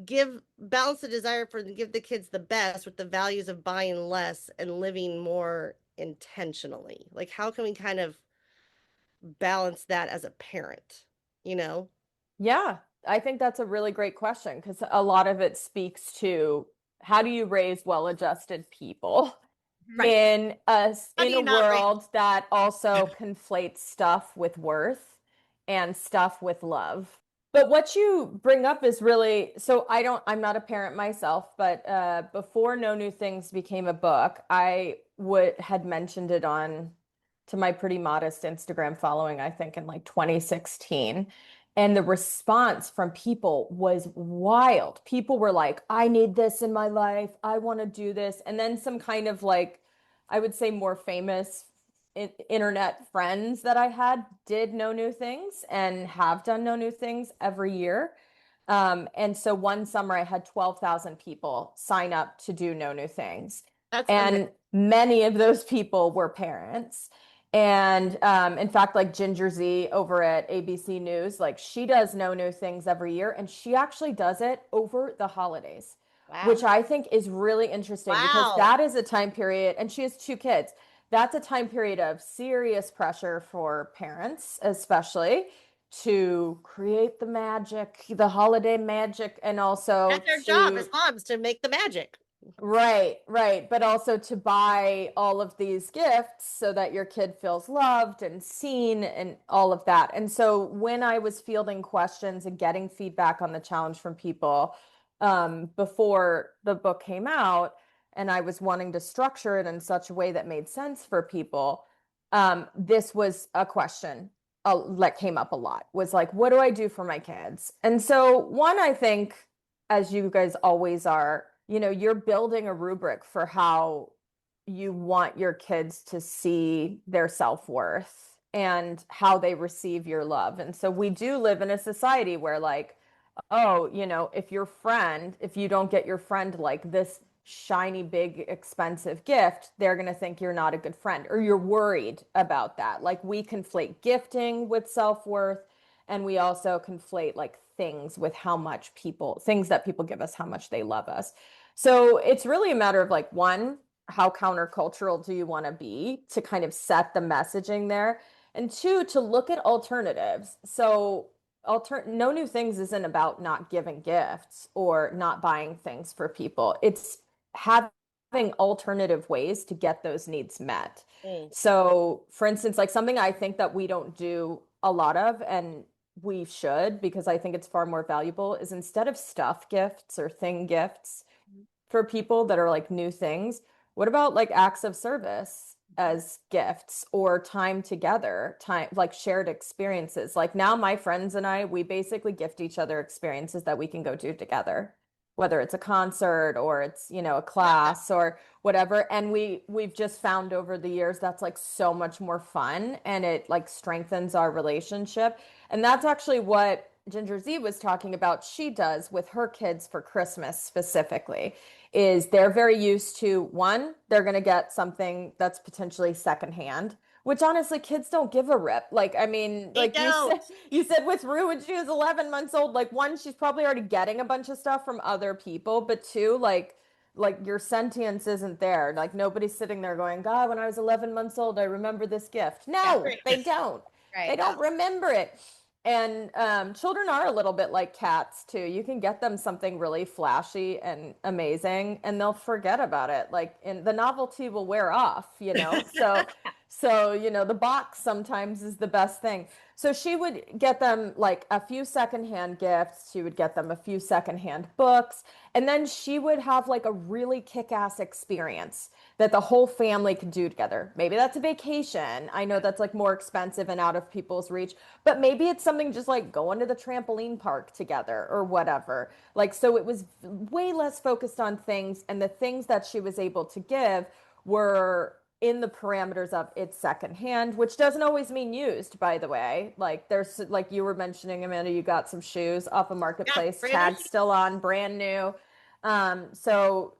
Speaker 3: give balance the desire for give the kids the best with the values of buying less and living more intentionally? Like how can we kind of balance that as a parent, you know?
Speaker 4: Yeah, I think that's a really great question because a lot of it speaks to how do you raise well-adjusted people
Speaker 3: Right.
Speaker 4: in
Speaker 3: How do
Speaker 4: a
Speaker 3: you not raise
Speaker 4: world that also conflates stuff with worth and stuff with love. But what you bring up is really, so I'm not a parent myself, but before No New Things became a book, I would had mentioned it on to my pretty modest Instagram following, I think in like 2016. And the response from people was wild. People were like, I need this in my life. I want to do this. And then some kind of like, I would say more famous internet friends that I had did No New Things and have done No New Things every year. And so one summer I had 12,000 people sign up to do No New Things.
Speaker 3: that's amazing.
Speaker 4: And many of those people were parents. And in fact, like Ginger Z over at ABC News, like she does No New Things every year, and she actually does it over the holidays, which
Speaker 3: Wow.
Speaker 4: I think is really interesting because
Speaker 3: Wow.
Speaker 4: that is a time period, and she has two kids. That's a time period of serious pressure for parents, especially to create the magic, the holiday magic, and also
Speaker 3: That's our job as
Speaker 4: to
Speaker 3: moms to make the magic.
Speaker 4: right, right. But also to buy all of these gifts so that your kid feels loved and seen and all of that. And so when I was fielding questions and getting feedback on the challenge from people before the book came out, and I was wanting to structure it in such a way that made sense for people, this was a question that came up a lot was like, what do I do for my kids? And so, one, I think as you guys always are, you're building a rubric for how you want your kids to see their self-worth and how they receive your love. And so we do live in a society where like, oh, if you don't get your friend like this shiny, big, expensive gift, they're going to think you're not a good friend or you're worried about that. Like we conflate gifting with self-worth, and we also conflate like things with things that people give us, how much they love us. So it's really a matter of like, one, how countercultural do you want to be to kind of set the messaging there? And two, to look at alternatives. So No New Things isn't about not giving gifts or not buying things for people. It's having alternative ways to get those needs met.
Speaker 3: Mm.
Speaker 4: So, for instance, like something I think that we don't do a lot of, and we should because I think it's far more valuable, is instead of stuff gifts or thing gifts for people that are like new things, what about like acts of service as gifts or time together, time like shared experiences? Like now my friends and I, we basically gift each other experiences that we can go do together. whether it's a concert or it's, a class or whatever. And we've just found over the years that's like so much more fun and it like strengthens our relationship. And that's actually what Ginger Z was talking about. She does with her kids for Christmas specifically, is they're very used to one, they're going to get something that's potentially secondhand, which honestly kids don't give a rip. Like, I mean,
Speaker 3: They
Speaker 4: like
Speaker 3: don't.
Speaker 4: you said with Rue when she was 11 months old, like one, she's probably already getting a bunch of stuff from other people, but two, like your sentience isn't there. Like nobody's sitting there going, God, when I was 11 months old, I remember this gift. No,
Speaker 1: Right.
Speaker 4: they don't. They
Speaker 1: Right.
Speaker 4: don't remember it. And children are a little bit like cats too. You can get them something really flashy and amazing, and they'll forget about it. Like, and the novelty will wear off. So the box sometimes is the best thing. So she would get them like a few secondhand gifts. She would get them a few secondhand books, and then she would have like a really kick-ass experience that the whole family could do together. Maybe that's a vacation. I know that's like more expensive and out of people's reach, but maybe it's something just like going to the trampoline park together or whatever. Like, so it was way less focused on things, and the things that she was able to give were in the parameters of it's secondhand, which doesn't always mean used, by the way. Like there's like you were mentioning, Amanda, you got some shoes off a
Speaker 3: Yeah,
Speaker 4: marketplace,
Speaker 3: brand
Speaker 4: tag
Speaker 3: new.
Speaker 4: still on, brand new. So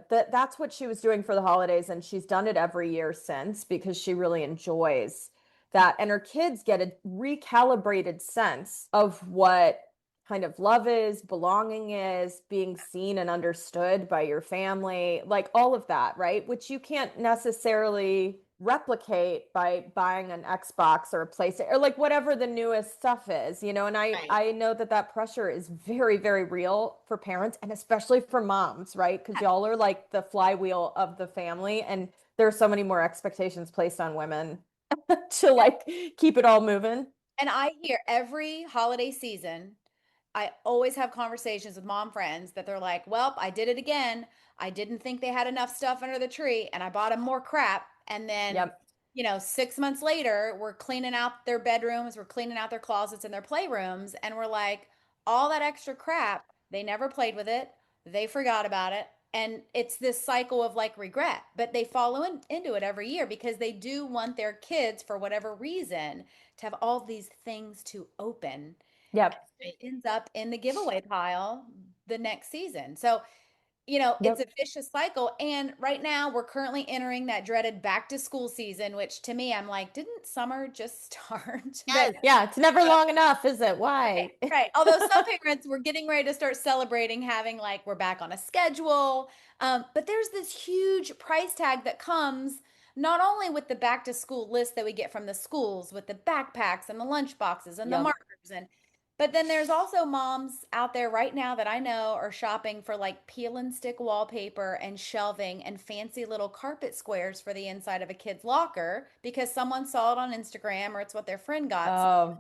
Speaker 4: that's what she was doing for the holidays, and she's done it every year since because she really enjoys that. And her kids get a recalibrated sense of what kind of love is, belonging is, being seen and understood by your family, like all of that, right? Which you can't necessarily replicate by buying an Xbox or a PlayStation or like whatever the newest stuff is, and I
Speaker 3: Right.
Speaker 4: I know that that pressure is very, very real for parents and especially for moms, right? Because y'all are like the flywheel of the family, and there's so many more expectations placed on women to like keep it all moving.
Speaker 1: And I hear every holiday season, I always have conversations with mom friends that they're like, well, I did it again. I didn't think they had enough stuff under the tree and I bought them more crap. And then,
Speaker 4: Yep.
Speaker 1: 6 months later, we're cleaning out their bedrooms, we're cleaning out their closets and their playrooms. And we're like, all that extra crap, they never played with it. They forgot about it. And it's this cycle of like regret, but they follow into it every year because they do want their kids, for whatever reason, to have all these things to open.
Speaker 4: Yep.
Speaker 1: It ends up in the giveaway pile the next season. So, it's a
Speaker 4: Yep.
Speaker 1: vicious cycle. And right now, we're currently entering that dreaded back to school season, which to me, I'm like, didn't summer just start? But
Speaker 3: Yes.
Speaker 4: Yeah, it's never
Speaker 1: uh,
Speaker 4: long enough, is it?
Speaker 1: right,
Speaker 4: Why?
Speaker 1: right. Although some parents were getting ready to start celebrating, having like we're back on a schedule. But there's this huge price tag that comes not only with the back to school list that we get from the schools with the backpacks and the lunch boxes and the
Speaker 4: Yep.
Speaker 1: markers but then there's also moms out there right now that I know are shopping for like peel and stick wallpaper and shelving and fancy little carpet squares for the inside of a kid's locker because someone saw it on Instagram or it's what their friend got.
Speaker 4: Oh,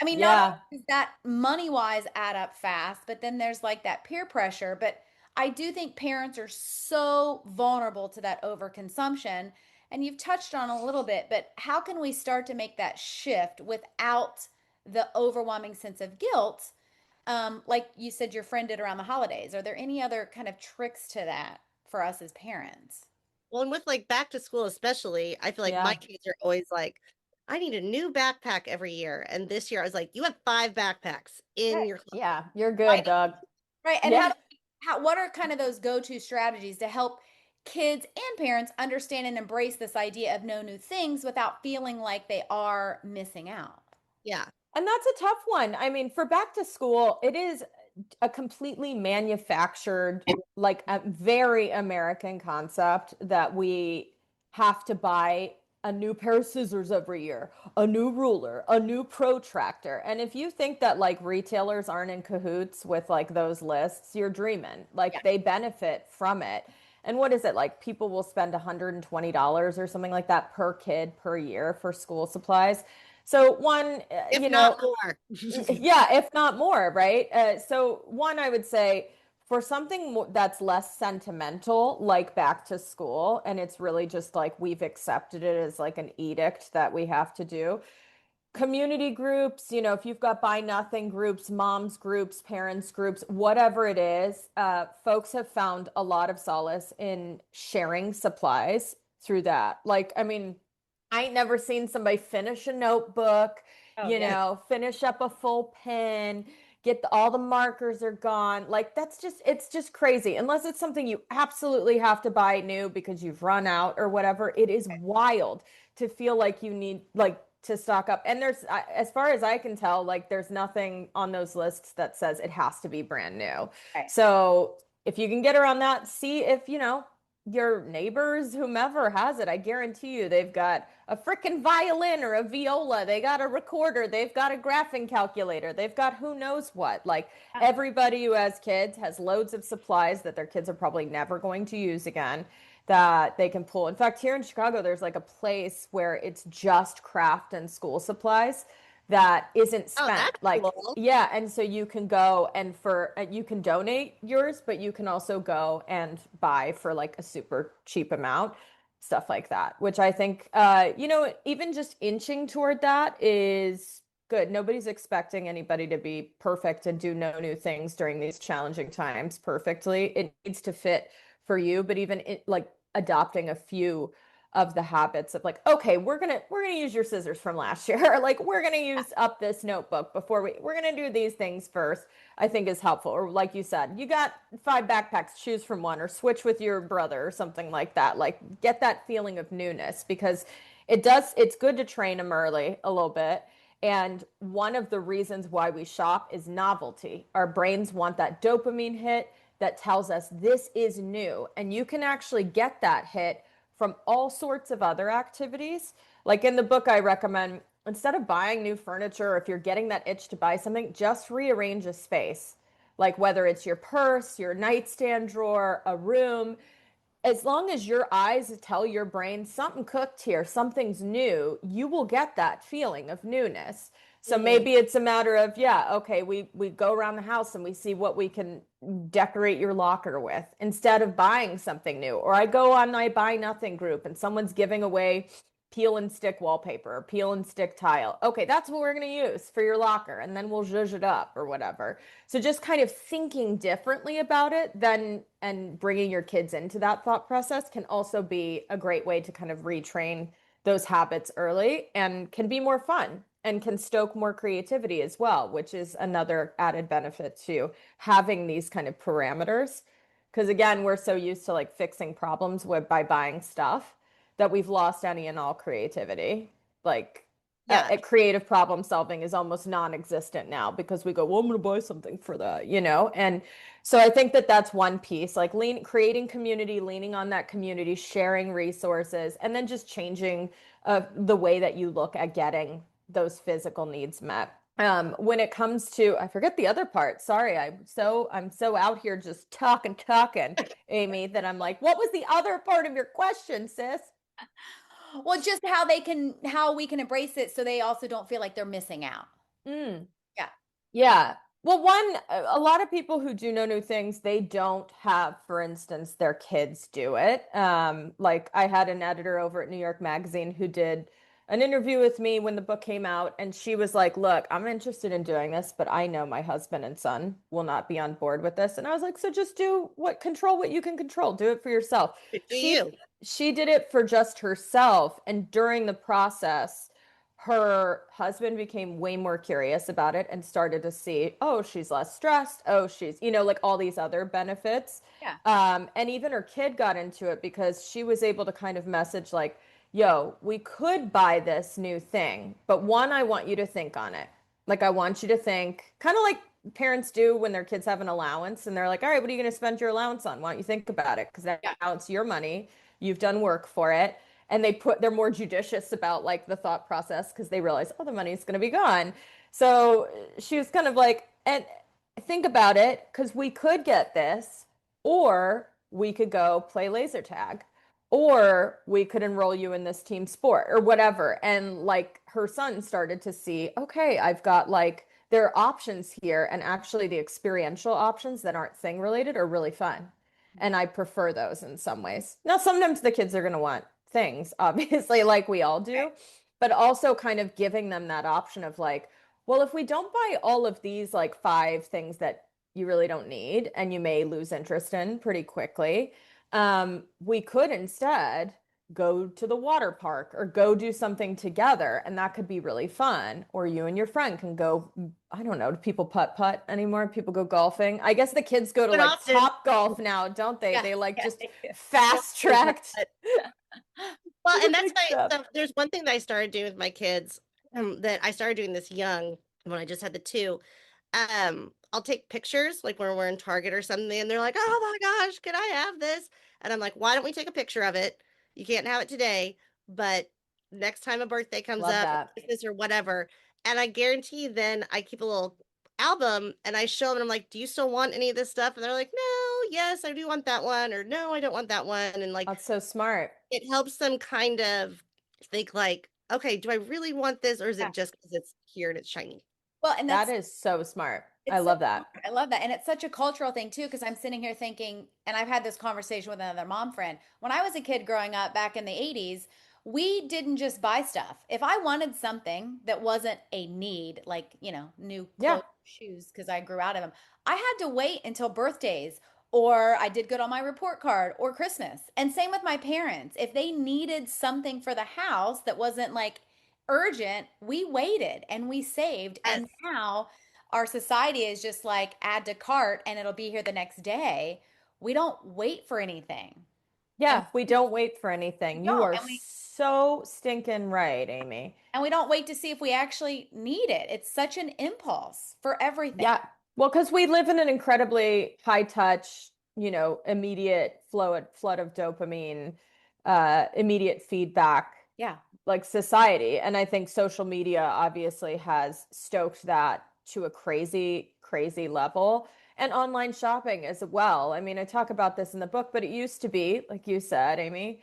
Speaker 1: I mean, not
Speaker 4: yeah.
Speaker 1: only does that money wise add up fast, but then there's like that peer pressure. But I do think parents are so vulnerable to that overconsumption. And you've touched on a little bit, but how can we start to make that shift without the overwhelming sense of guilt? Like you said, your friend did around the holidays. Are there any other kind of tricks to that for us as parents?
Speaker 3: Well, and with like back to school, especially, I feel like my
Speaker 4: Yeah.
Speaker 3: kids are always like, I need a new backpack every year. And this year I was like, you have 5 backpacks in
Speaker 1: Right.
Speaker 3: your closet.
Speaker 4: Yeah. You're good, Doug.
Speaker 1: Right. And
Speaker 4: Yeah.
Speaker 1: what are kind of those go-to strategies to help kids and parents understand and embrace this idea of no new things without feeling like they are missing out?
Speaker 3: Yeah.
Speaker 4: And that's a tough one. I mean, for back to school, it is a completely manufactured, like a very American concept that we have to buy a new pair of scissors every year, a new ruler, a new protractor. And if you think that like retailers aren't in cahoots with like those lists, you're dreaming.
Speaker 1: Yeah.
Speaker 4: Like they benefit from it. And what is it like? People will spend $120 or something like that per kid per year for school supplies. So one,
Speaker 3: If not more.
Speaker 4: yeah, if not more, right? So one, I would say for something that's less sentimental, like back to school, and it's really just like we've accepted it as like an edict that we have to do. community groups, if you've got buy nothing groups, moms groups, parents groups, whatever it is, folks have found a lot of solace in sharing supplies through that. Like, I mean, I ain't never seen somebody finish a notebook, finish up a full pen, all the markers are gone. Like it's just crazy. Unless it's something you absolutely have to buy new because you've run out or whatever. It is wild to feel like you need to stock up. And as far as I can tell, like there's nothing on those lists that says it has to be brand new.
Speaker 1: Right.
Speaker 4: So if you can get around that, see if, your neighbors, whomever has it, I guarantee you they've got a freaking violin or a viola, they got a recorder, they've got a graphing calculator, they've got who knows what. Like everybody who has kids has loads of supplies that their kids are probably never going to use again that they can pull. In fact, here in Chicago, there's like a place where it's just craft and school supplies that isn't spent.
Speaker 3: That's
Speaker 4: like,
Speaker 3: cool.
Speaker 4: yeah. And so you can go and you can donate yours, but you can also go and buy for like a super cheap amount, stuff like that, which I think, even just inching toward that is good. Nobody's expecting anybody to be perfect and do no new things during these challenging times perfectly. It needs to fit for you, but even like adopting a few of the habits of like, okay, we're gonna use your scissors from last year. Like we're gonna use up this notebook before we're gonna do these things first, I think is helpful. Or like you said, you got 5 backpacks, choose from one, or switch with your brother or something like that. Like get that feeling of newness, because it's good to train them early a little bit. And one of the reasons why we shop is novelty. Our brains want that dopamine hit that tells us this is new. And you can actually get that hit from all sorts of other activities. Like in the book, I recommend instead of buying new furniture, or if you're getting that itch to buy something, just rearrange a space. Like whether it's your purse, your nightstand drawer, a room, as long as your eyes tell your brain something cooked here, something's new, you will get that feeling of newness. So maybe it's a matter of, yeah, okay, we go around the house and we see what we can decorate your locker with instead of buying something new. Or I go on my buy nothing group and someone's giving away peel and stick wallpaper or peel and stick tile. Okay, that's what we're going to use for your locker, and then we'll zhuzh it up or whatever. So just kind of thinking differently about it then and bringing your kids into that thought process can also be a great way to kind of retrain those habits early, and can be more fun and can stoke more creativity as well, which is another added benefit to having these kind of parameters. Because again, we're so used to like fixing problems by buying stuff that we've lost any and all creativity. Like creative problem solving is almost non-existent now because we go, well, I'm going to buy something for that, And so I think that that's one piece, like creating community, leaning on that community, sharing resources, and then just changing the way that you look at getting those physical needs met. When it comes to, I forget the other part. Sorry, I'm so out here just talking, Amy, that I'm like, what was the other part of your question, sis?
Speaker 1: Well, just how we can embrace it so they also don't feel like they're missing out. Yeah.
Speaker 4: Yeah. Well, a lot of people who do know new things, they don't have, for instance, their kids do it. Like I had an editor over at New York Magazine who did an interview with me when the book came out, and she was like, look, I'm interested in doing this, but I know my husband and son will not be on board with this. And I was like, so just control what you can control. Do it for yourself. She did it for just herself. And during the process, her husband became way more curious about it and started to see, oh, she's less stressed. Oh, she's, like all these other benefits.
Speaker 1: Yeah.
Speaker 4: And even her kid got into it because she was able to kind of message like, yo, we could buy this new thing, but one, I want you to think on it. Like, I want you to think, kind of like parents do when their kids have an allowance and they're like, all right, what are you going to spend your allowance on? Why don't you think about it? Because now it's your money. You've done work for it. And they're more judicious about like the thought process because they realize, oh, the money's going to be gone. So she was kind of like, and think about it, because we could get this, or we could go play laser tag, or we could enroll you in this team sport or whatever. And like her son started to see, okay, I've got like, there are options here. And actually the experiential options that aren't thing related are really fun. And I prefer those in some ways. Now, sometimes the kids are going to want things, obviously, like we all do. but also kind of giving them that option of like, well, if we don't buy all of these like 5 things that you really don't need and you may lose interest in pretty quickly, we could instead go to the water park or go do something together, and that could be really fun. Or you and your friend can go, I don't know, do people putt anymore? People go golfing. I guess the kids go to
Speaker 3: But
Speaker 4: like
Speaker 3: often,
Speaker 4: Top Golf now, don't they?
Speaker 3: yeah,
Speaker 4: They like
Speaker 1: Yeah,
Speaker 4: just
Speaker 1: they do.
Speaker 4: fast tracked.
Speaker 3: well,
Speaker 4: The
Speaker 3: and that's
Speaker 4: big
Speaker 3: why
Speaker 4: stuff.
Speaker 3: so there's one thing that I started doing with my kids, that I started doing this young when I just had the two. I'll take pictures like when we're in Target or something, and they're like, "Oh my gosh, can I have this?" And I'm like, "Why don't we take a picture of it? You can't have it today, but next time a birthday comes
Speaker 4: Love
Speaker 3: up or
Speaker 4: that.
Speaker 3: Christmas or whatever." And I guarantee then I keep a little album and I show them, and I'm like, "Do you still want any of this stuff?" And they're like, "No, yes, I do want that one," or "No, I don't want that one." And like
Speaker 4: That's so smart.
Speaker 3: it helps them kind of think like, "Okay, do I really want this, or is
Speaker 1: Yeah.
Speaker 3: it just because it's here and it's shiny?"
Speaker 1: Well, and
Speaker 4: That is so smart. I
Speaker 1: it's so
Speaker 4: love that.
Speaker 1: smart. I love that. And it's such a cultural thing too, because I'm sitting here thinking, and I've had this conversation with another mom friend. When I was a kid growing up back in the 80s, we didn't just buy stuff. If I wanted something that wasn't a need, like, new
Speaker 4: Yeah.
Speaker 1: clothes, shoes, because I grew out of them, I had to wait until birthdays, or I did good on my report card, or Christmas. And same with my parents. If they needed something for the house that wasn't like urgent, we waited and we saved.
Speaker 3: Yes.
Speaker 1: And now our society is just like add to cart and it'll be here the next day. We don't wait for anything. And
Speaker 4: Yeah, we don't wait for
Speaker 1: we
Speaker 4: anything. You
Speaker 1: don't.
Speaker 4: are so stinking right, Amy.
Speaker 1: And we don't wait to see if we actually need it. It's such an impulse for everything.
Speaker 4: Yeah. Well, because we live in an incredibly high touch, immediate flood of dopamine, immediate feedback,
Speaker 1: Yeah.
Speaker 4: like society. And I think social media obviously has stoked that to a crazy, crazy level. And online shopping as well. I mean, I talk about this in the book, but it used to be, like you said, Amy,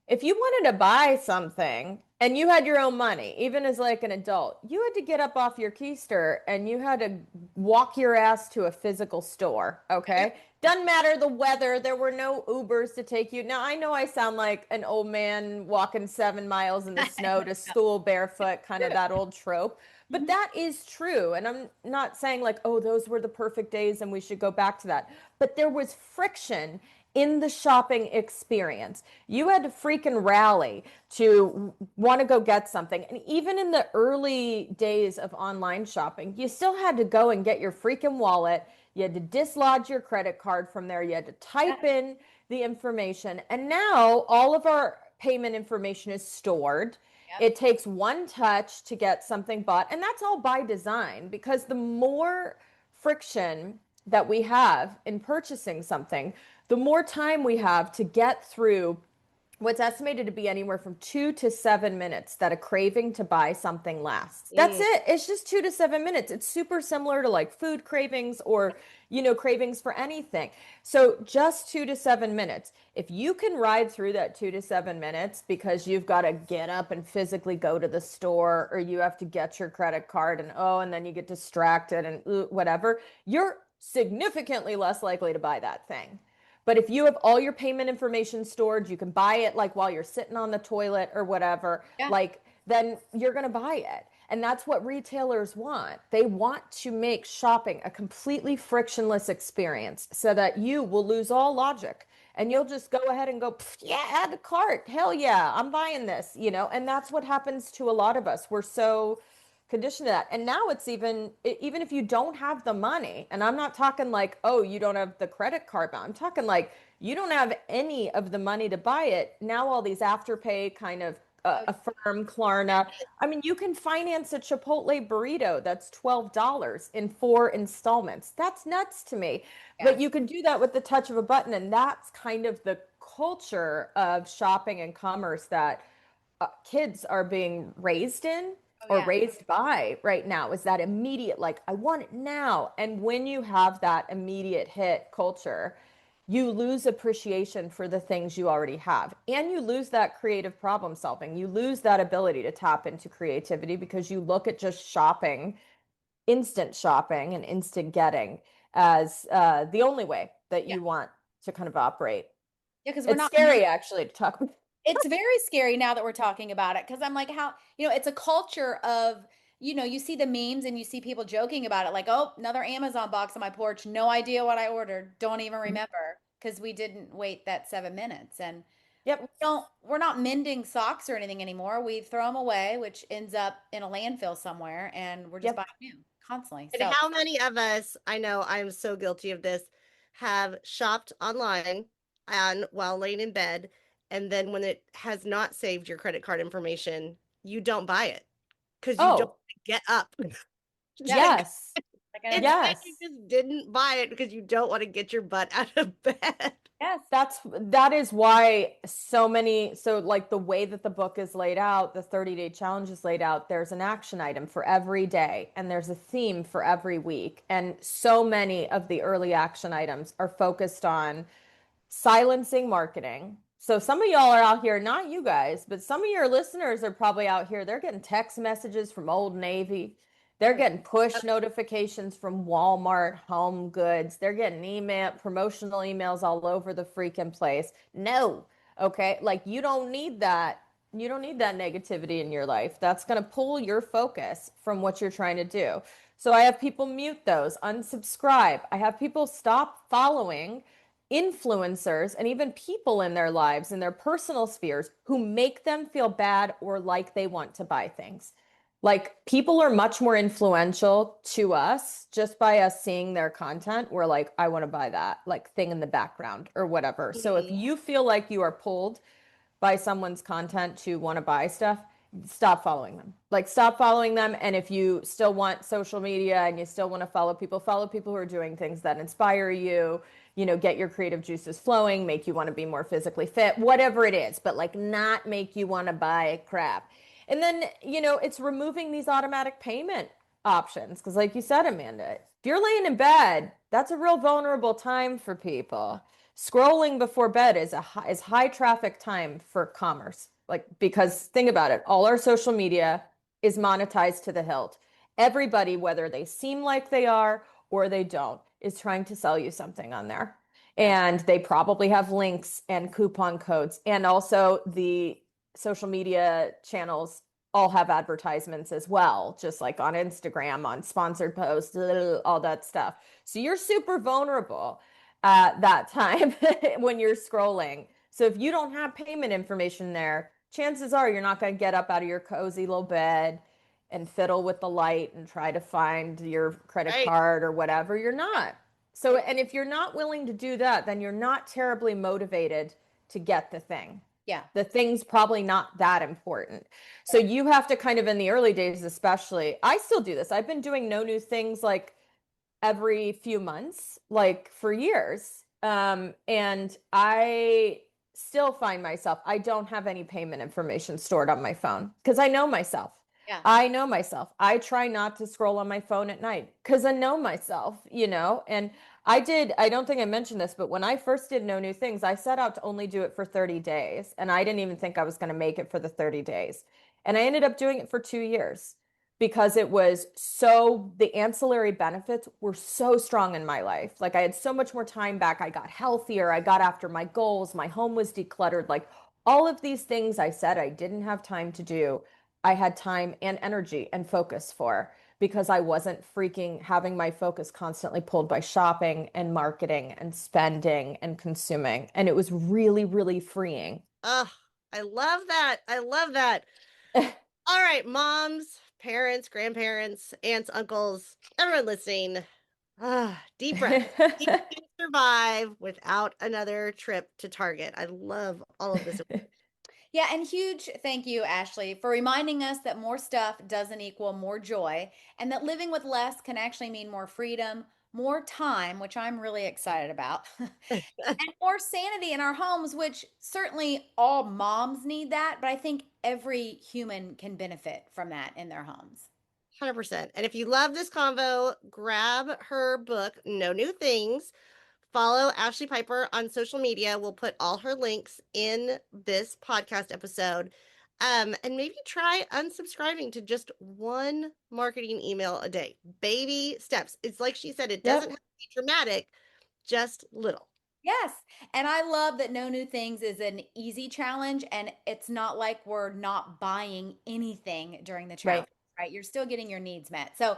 Speaker 4: if you wanted to buy something and you had your own money, even as like an adult, you had to get up off your keister and you had to walk your ass to a physical store. Okay. Doesn't matter the weather. There were no Ubers to take you. Now, I know I sound like an old man walking 7 miles in the snow to school barefoot, kind of that old trope. But that is true. And I'm not saying like, oh, those were the perfect days and we should go back to that. But there was friction in the shopping experience. You had to freaking rally to want to go get something. And even in the early days of online shopping, you still had to go and get your freaking wallet. You had to dislodge your credit card from there. You had to type in the information. And now all of our payment information is stored.
Speaker 1: Yep.
Speaker 4: It takes one touch to get something bought. And that's all by design, because the more friction that we have in purchasing something, the more time we have to get through what's estimated to be anywhere from 2 to 7 minutes that a craving to buy something lasts. That's it. It's just 2 to 7 minutes. It's super similar to like food cravings or, cravings for anything. So just 2 to 7 minutes. If you can ride through that 2 to 7 minutes because you've got to get up and physically go to the store, or you have to get your credit card and then you get distracted and whatever, you're significantly less likely to buy that thing. But if you have all your payment information stored, you can buy it like while you're sitting on the toilet or whatever,
Speaker 1: Yeah.
Speaker 4: like then you're going to buy it. And that's what retailers want. They want to make shopping a completely frictionless experience so that you will lose all logic and you'll just go ahead and go, yeah, add to cart. Hell yeah, I'm buying this, and that's what happens to a lot of us. We're so conditioned to that. And now it's even if you don't have the money, and I'm not talking like, oh, you don't have the credit card, but I'm talking like you don't have any of the money to buy it. Now all these afterpay kind of Affirm, Klarna. I mean, you can finance a Chipotle burrito that's $12 in 4 installments. That's nuts to me.
Speaker 1: Yeah.
Speaker 4: But you can do that with the touch of a button. And that's kind of the culture of shopping and commerce that kids are being raised in or
Speaker 1: Yeah.
Speaker 4: raised by right now, is that immediate, like, I want it now. And when you have that immediate hit culture, you lose appreciation for the things you already have. And you lose that creative problem solving. You lose that ability to tap into creativity because you look at just shopping, instant shopping and instant getting as the only way that
Speaker 1: Yeah.
Speaker 4: you want to kind of operate.
Speaker 1: Yeah, because we're
Speaker 4: It's
Speaker 1: not
Speaker 4: scary actually to talk about.
Speaker 1: It's very scary now that we're talking about it because I'm like, how, it's a culture of, you see the memes and you see people joking about it, like, oh, another Amazon box on my porch. No idea what I ordered. Don't even remember because we didn't wait that 7 minutes. And
Speaker 4: Yep.
Speaker 1: we're not mending socks or anything anymore. We throw them away, which ends up in a landfill somewhere, and we're just
Speaker 4: Yep.
Speaker 1: buying new constantly.
Speaker 3: And
Speaker 1: So,
Speaker 3: how many of us, I know I'm so guilty of this, have shopped online and while laying in bed, and then when it has not saved your credit card information, you don't buy it because you don't
Speaker 4: Oh,
Speaker 3: get up.
Speaker 1: yeah,
Speaker 4: yes.
Speaker 1: like I
Speaker 3: It's
Speaker 1: never,
Speaker 3: like you
Speaker 4: Yes.
Speaker 3: just didn't buy it because you don't want to get your butt out of bed.
Speaker 1: yes,
Speaker 4: That is why so like the way that the book is laid out, the 30-day challenge is laid out, there's an action item for every day and there's a theme for every week. And so many of the early action items are focused on silencing marketing. So some of y'all are out here, not you guys, but some of your listeners are probably out here. They're getting text messages from Old Navy. They're getting push notifications from Walmart, Home Goods. They're getting promotional emails all over the freaking place. No. Okay? Like you don't need that. You don't need that negativity in your life. That's going to pull your focus from what you're trying to do. So I have people mute those, unsubscribe. I have people stop following influencers and even people in their lives, in their personal spheres, who make them feel bad or like they want to buy things. Like people are much more influential to us just by us seeing their content. We're like, I want to buy that like thing in the background or whatever. So if you feel like you are pulled by someone's content to want to buy stuff, stop following them. Like stop following them. And if you still want social media and you still want to follow people who are doing things that inspire you, get your creative juices flowing, make you want to be more physically fit, whatever it is, but like not make you want to buy crap. And then, it's removing these automatic payment options. Because like you said, Amanda, if you're laying in bed, that's a real vulnerable time for people. Scrolling before bed is high traffic time for commerce. Like, because think about it, all our social media is monetized to the hilt. Everybody, whether they seem like they are or they don't, is trying to sell you something on there.
Speaker 1: yeah,
Speaker 4: And they probably have links and coupon codes. And also the social media channels all have advertisements as well, just like on Instagram, on sponsored posts, all that stuff. So you're super vulnerable at that time when you're scrolling. So if you don't have payment information there, chances are you're not going to get up out of your cozy little bed and fiddle with the light and try to find your credit
Speaker 3: Right.
Speaker 4: card or whatever. You're not. So, and if you're not willing to do that, then you're not terribly motivated to get the thing.
Speaker 1: yeah,
Speaker 4: The thing's probably not that important. So you have to kind of, in the early days, especially, I still do this. I've been doing no new things like every few months, like for years. And I still find myself, I don't have any payment information stored on my phone because I know myself.
Speaker 1: yeah.
Speaker 4: I know myself. I try not to scroll on my phone at night because I know myself, and I don't think I mentioned this, but when I first did No New Things, I set out to only do it for 30 days. And I didn't even think I was going to make it for the 30 days. And I ended up doing it for 2 years because the ancillary benefits were so strong in my life. Like I had so much more time back. I got healthier. I got after my goals. My home was decluttered. Like all of these things I said I didn't have time to do, I had time and energy and focus for because I wasn't freaking having my focus constantly pulled by shopping and marketing and spending and consuming. And it was really, really freeing.
Speaker 3: Oh, I love that. I love that. All right, moms, parents, grandparents, aunts, uncles, everyone listening. Deep breath. You can survive without another trip to Target. I love all of this.
Speaker 1: Yeah, and huge thank you, Ashlee, for reminding us that more stuff doesn't equal more joy, and that living with less can actually mean more freedom, more time, which I'm really excited about, and more sanity in our homes, which certainly all moms need that, but I think every human can benefit from that in their homes.
Speaker 3: 100%. And if you love this convo, grab her book, No New Things. Follow Ashlee Piper on social media. We'll put all her links in this podcast episode. And maybe try unsubscribing to just one marketing email a day. Baby steps. It's like she said, it doesn't
Speaker 4: Yep.
Speaker 3: have to be dramatic, just little.
Speaker 1: Yes. And I love that No New Things is an easy challenge, and it's not like we're not buying anything during the challenge,
Speaker 4: Right.
Speaker 1: right? You're still getting your needs met. So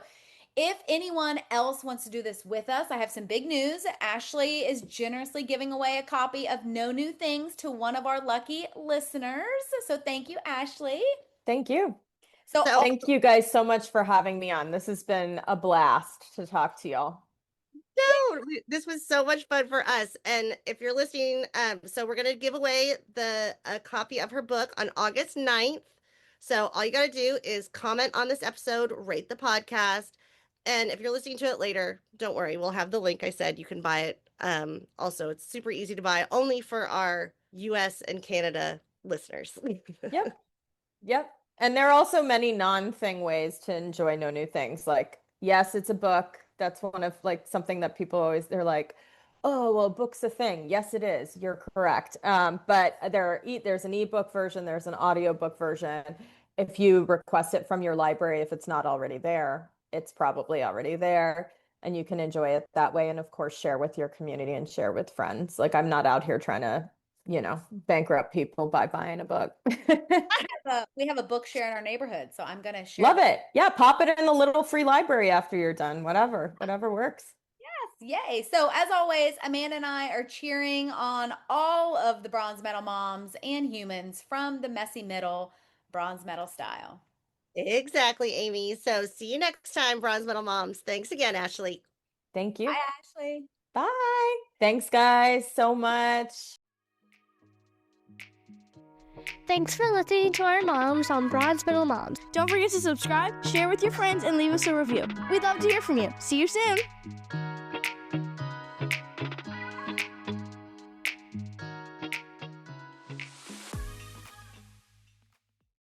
Speaker 1: if anyone else wants to do this with us, I have some big news. Ashlee is generously giving away a copy of No New Things to one of our lucky listeners. So thank you, Ashlee.
Speaker 4: Thank you.
Speaker 1: So
Speaker 3: So
Speaker 4: Thank you guys so much for having me on. This has been a blast to talk to y'all.
Speaker 3: no, this was so much fun for us. And if you're listening, so we're gonna give away a copy of her book on August 9th. So all you gotta do is comment on this episode, rate the podcast, and if you're listening to it later, don't worry, we'll have the link I said. You can buy it. Also, it's super easy to buy, only for our US and Canada listeners.
Speaker 4: Yep. Yep. And there are also many non-thing ways to enjoy No New Things. Like, yes, it's a book. That's one of like something that people always, they're like, oh, well, a book's a thing. Yes, it is. You're correct. But there's an ebook version, there's an audiobook version. If you request it from your library, if it's not already there, it's probably already there. And you can enjoy it that way. And of course, share with your community and share with friends. Like, I'm not out here trying to, bankrupt people by buying a book.
Speaker 1: we have a book share in our neighborhood, so I'm gonna share.
Speaker 4: Love it. Yeah, pop it in the little free library after you're done. Whatever works.
Speaker 1: Yes, yay. So as always, Amanda and I are cheering on all of the bronze medal moms and humans from the messy middle bronze medal style.
Speaker 3: Exactly, Amy. So see you next time, Bronze Medal Moms. Thanks again, Ashlee.
Speaker 4: Thank you.
Speaker 1: Bye, Ashlee.
Speaker 4: Bye. Thanks, guys, so much.
Speaker 5: Thanks for listening to our moms on Bronze Medal Moms. Don't forget to subscribe, share with your friends, and leave us a review. We'd love to hear from you. See you soon.